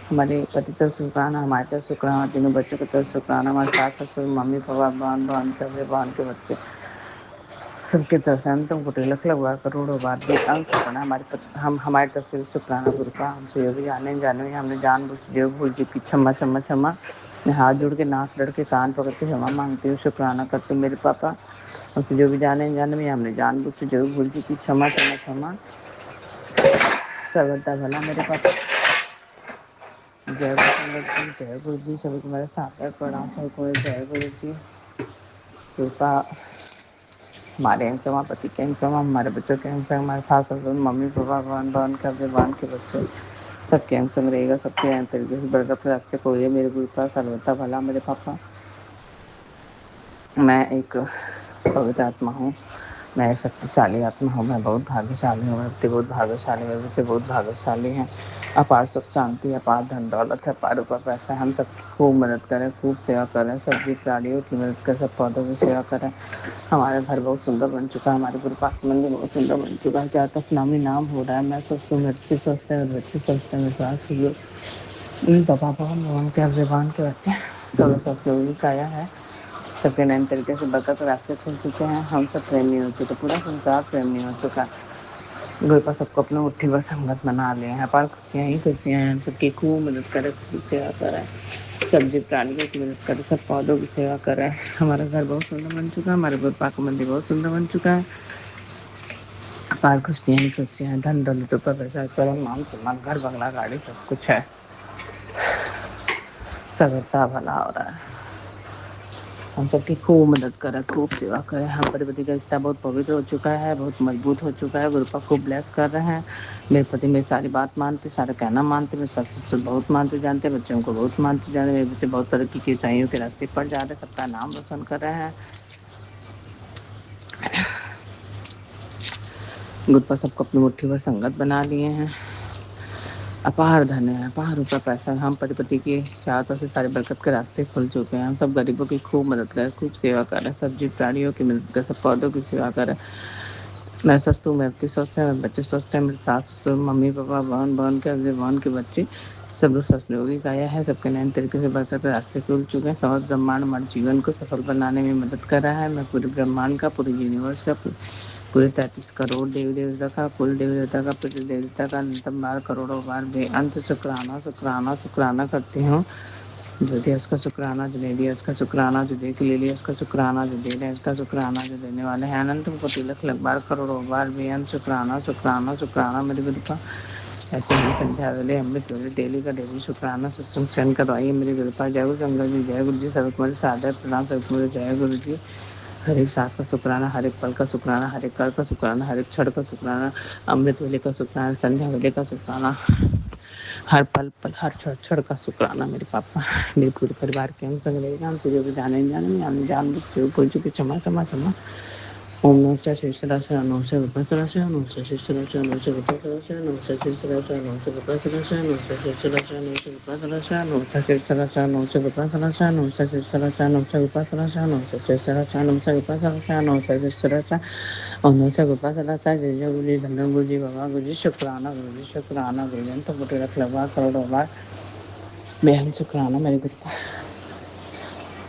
हमारे पति तरफ शुक्राना, हमारे तरफ शुक्राना, तीनों बच्चों की तरफ शुक्राना, हमारे सास ससुर मम्मी पापा बहन के बच्चे सबके तरफ से अंतम कोटि लख लख बार करोड़ों बार भी अंत शुक्राना हमारी तरफ से शुक्राना गुरु का। हमसे जो भी जाने हमने जानबूझ जो भूल चुकी क्षमा क्षमा क्षमा। मैं हाथ जोड़ के नाक लड़ के कान पकड़ के क्षमा मांगती हूँ, शुक्राना करते हूँ मेरे पापा। हमसे जो भी जाने में हमने जानबूझ से जो भी भूल चुकी क्षमा क्षमा क्षमा। सर्वदा भला मेरे पापा। जय गुरु जी, जय गुरु जी, सभी को मेरा सादर प्रणाम, सभी को जय गुरु जी। कृपा हमारे अंश हमारे पति के अंश हमारे बच्चों के अंश हमारे सास ससुर मम्मी पापा बहन के बच्चे सबके अंश में रहेगा। सबके तरीके से बरकत रास्ते को ये मेरे गुरु का सर्वथा भला मेरे पापा। मैं एक पवित्र आत्मा हूँ, मैं एक शक्तिशाली आत्मा हूँ, मैं बहुत भाग्यशाली हूँ, मेरे बच्चे बहुत भाग्यशाली, मेरे बच्चे बहुत भाग्यशाली हैं। अपार सुख शांति, अपार धन दौलत है, अपार रुपया पैसा है। हम सबकी खूब मदद करें, खूब सेवा करें, सब्जी प्राणियों की मदद करें, सब पौधों की सेवा करें। हमारा घर बहुत सुंदर बन चुका है, हमारे गुरु पाक मंदिर बहुत सुंदर बन चुका है। चार तक नामी नाम हो रहा है। मैं सोचता हूँ मेरे बच्चे सोचते हैं, मेरे बच्चे सोचते हैं, मेरे पास पापा भगवान के अभिमान के बच्चे सब काया है। सबके नए तरीके से बरकत रास्ते खुल चुके हैं। हम सब प्रेमी हो चुके, पूरा संसार प्रेमी हो चुका। गुरु पास सबको अपना मुट्ठी भर संगत बना लिए हैं। पर खुशियाँ ही खुशियाँ हैं। हम सबकी खूब मदद करे, खूब सेवा करे, सब्जी प्राणियों की मदद करे, सब पौधों की सेवा करे। हमारा घर बहुत सुंदर बन चुका है। हमारे गुरु पा का मंदिर बहुत सुंदर बन चुका है। पर खुशियाँ ही खुशियाँ हैं। धन दौलत ऊपर पैसा चरण मान सम्मान घर बंगला गाड़ी सब कुछ है। सबका भला हो रहा है। हम सबकी खूब मदद करे, खूब सेवा करे। हम पति का रिश्ता बहुत पवित्र हो चुका है, बहुत मजबूत हो चुका है। गुरु पाक खूब ब्लेस कर रहे हैं। मेरे पति मेरी सारी बात मानते, सारा कहना मानते, मेरे सास ससुर बहुत मानते जानते, बच्चों को बहुत मानते जानते। मेरे बच्चे बहुत तरक्की की ऊंचाइयों के रास्ते पर जा रहे, सबका नाम रोशन कर रहे हैं। गुरु पाक सबको अपनी मुट्ठी भर संगत बना लिए हैं। अपार धन है, अपार ऊपर पैसा। हम पति की चाहतों से सारे बरकत के रास्ते खुल चुके हैं। हम सब गरीबों की खूब मदद करें, खूब सेवा करें, सब्जी प्राणियों की मदद करें, सब पौधों की सेवा करें। मैं स्वस्थ हूँ, मेरे पति स्वस्थ है, मेरे बच्चे स्वस्थ हैं, मेरे सास ससुर मम्मी पापा बहन बहन के बच्चे सब लोग स्वस्थ निरोगी काया है। सबके नए तरीके से बरकत के रास्ते खुल चुके हैं। समस्त ब्रह्मांड हमारे जीवन को सफल बनाने में मदद कर रहा है। मैं पूरे ब्रह्मांड का, पूरे यूनिवर्स का, पूरे 33 करोड़ देवी देवता का, कुल देवी देवता का, प्रति देवता का अनंतम बार करोड़ों बार बेअंत शुक्राना करती हूँ। जो दिया उसका शुक्राना, जो नहीं दिया उसका शुक्राना, जो दे के ले लिया उसका शुक्राना, जो दे रहे उसका शुक्राना, जो देने वाले हैं अनंत कोटि लख बार करोड़ों बार बेअंत शुक्राना मेरे गुरु का। ऐसे ही संध्या वेले अमृत वेले डेली का डेली शुक्राना सत्संग सेंड करवाइए मेरे गुरु पास। जय गुरु संगत जी, जय गुरु जी। सबको मेरे सादर प्रणाम, सबको मेरे जय गुरु जी। हर एक सांस का शुक्राना, हर एक पल का शुक्राना, हर एक कर का शुक्राना, हर एक क्षण का शुक्राना, अमृत वेले का शुक्राना, संध्या वेले का शुक्राना, हर पल हर क्षण का शुक्राना मेरे पापा, मेरे पूरे परिवार के हम संग रहे नाम से जो भी जान बुझ जो भूल चुके क्षमा। ओम नमः शिवाय नमः विपස්සनाशय नमः शिष्यराशय नमः विपස්සनाशय नमः शिष्यराशय नमः विपස්සनाशय नमः शिष्यराशय नमः विपස්සनाशय नमः शिष्यराशय नमः विपස්සनाशय नमः शिष्यराशय नमः विपස්සनाशय नमः शिष्यराशय नमः विपස්සनाशय नमः शिष्यराशय ओम नमः विपස්සनाशय। जय जय गुरु जी, धन्य गुरु जी, बाबा गुरु जी, शुक्राना गुरु जी। तो मुझे रख लगा करोड़ों बार बेहद शुक्राना मेरे गुरु का।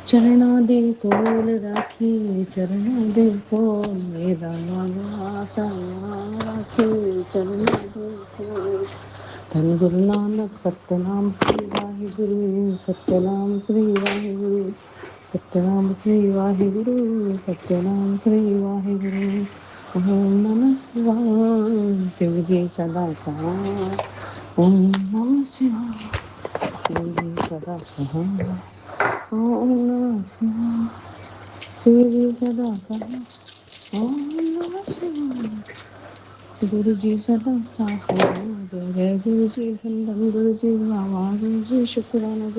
चरणा दे कोल राखी, चरणा दे कोल मेरा नासा राखी, चरणा दे कोल। धन गुरु नानक सत्यनाम श्री वाहिगुरु, सत्यनाम श्री वाहिगुरु, सत्यनाम श्री वाहिगुरु, सत्यनाम श्री वाहिगुरु। ओम नमः शिवाय, शिव जी सदा सहाय। ओम नमः शिवाय, शिव जी सदा सहाय। ओम नमः शिवाय, शिव जी सदा सहाय। ओम नमः शिवाय, गुरु जी सदा सहाय। जय गुरु जी, धन गुरु जी, बाबा गुरु जी, शुक्राना।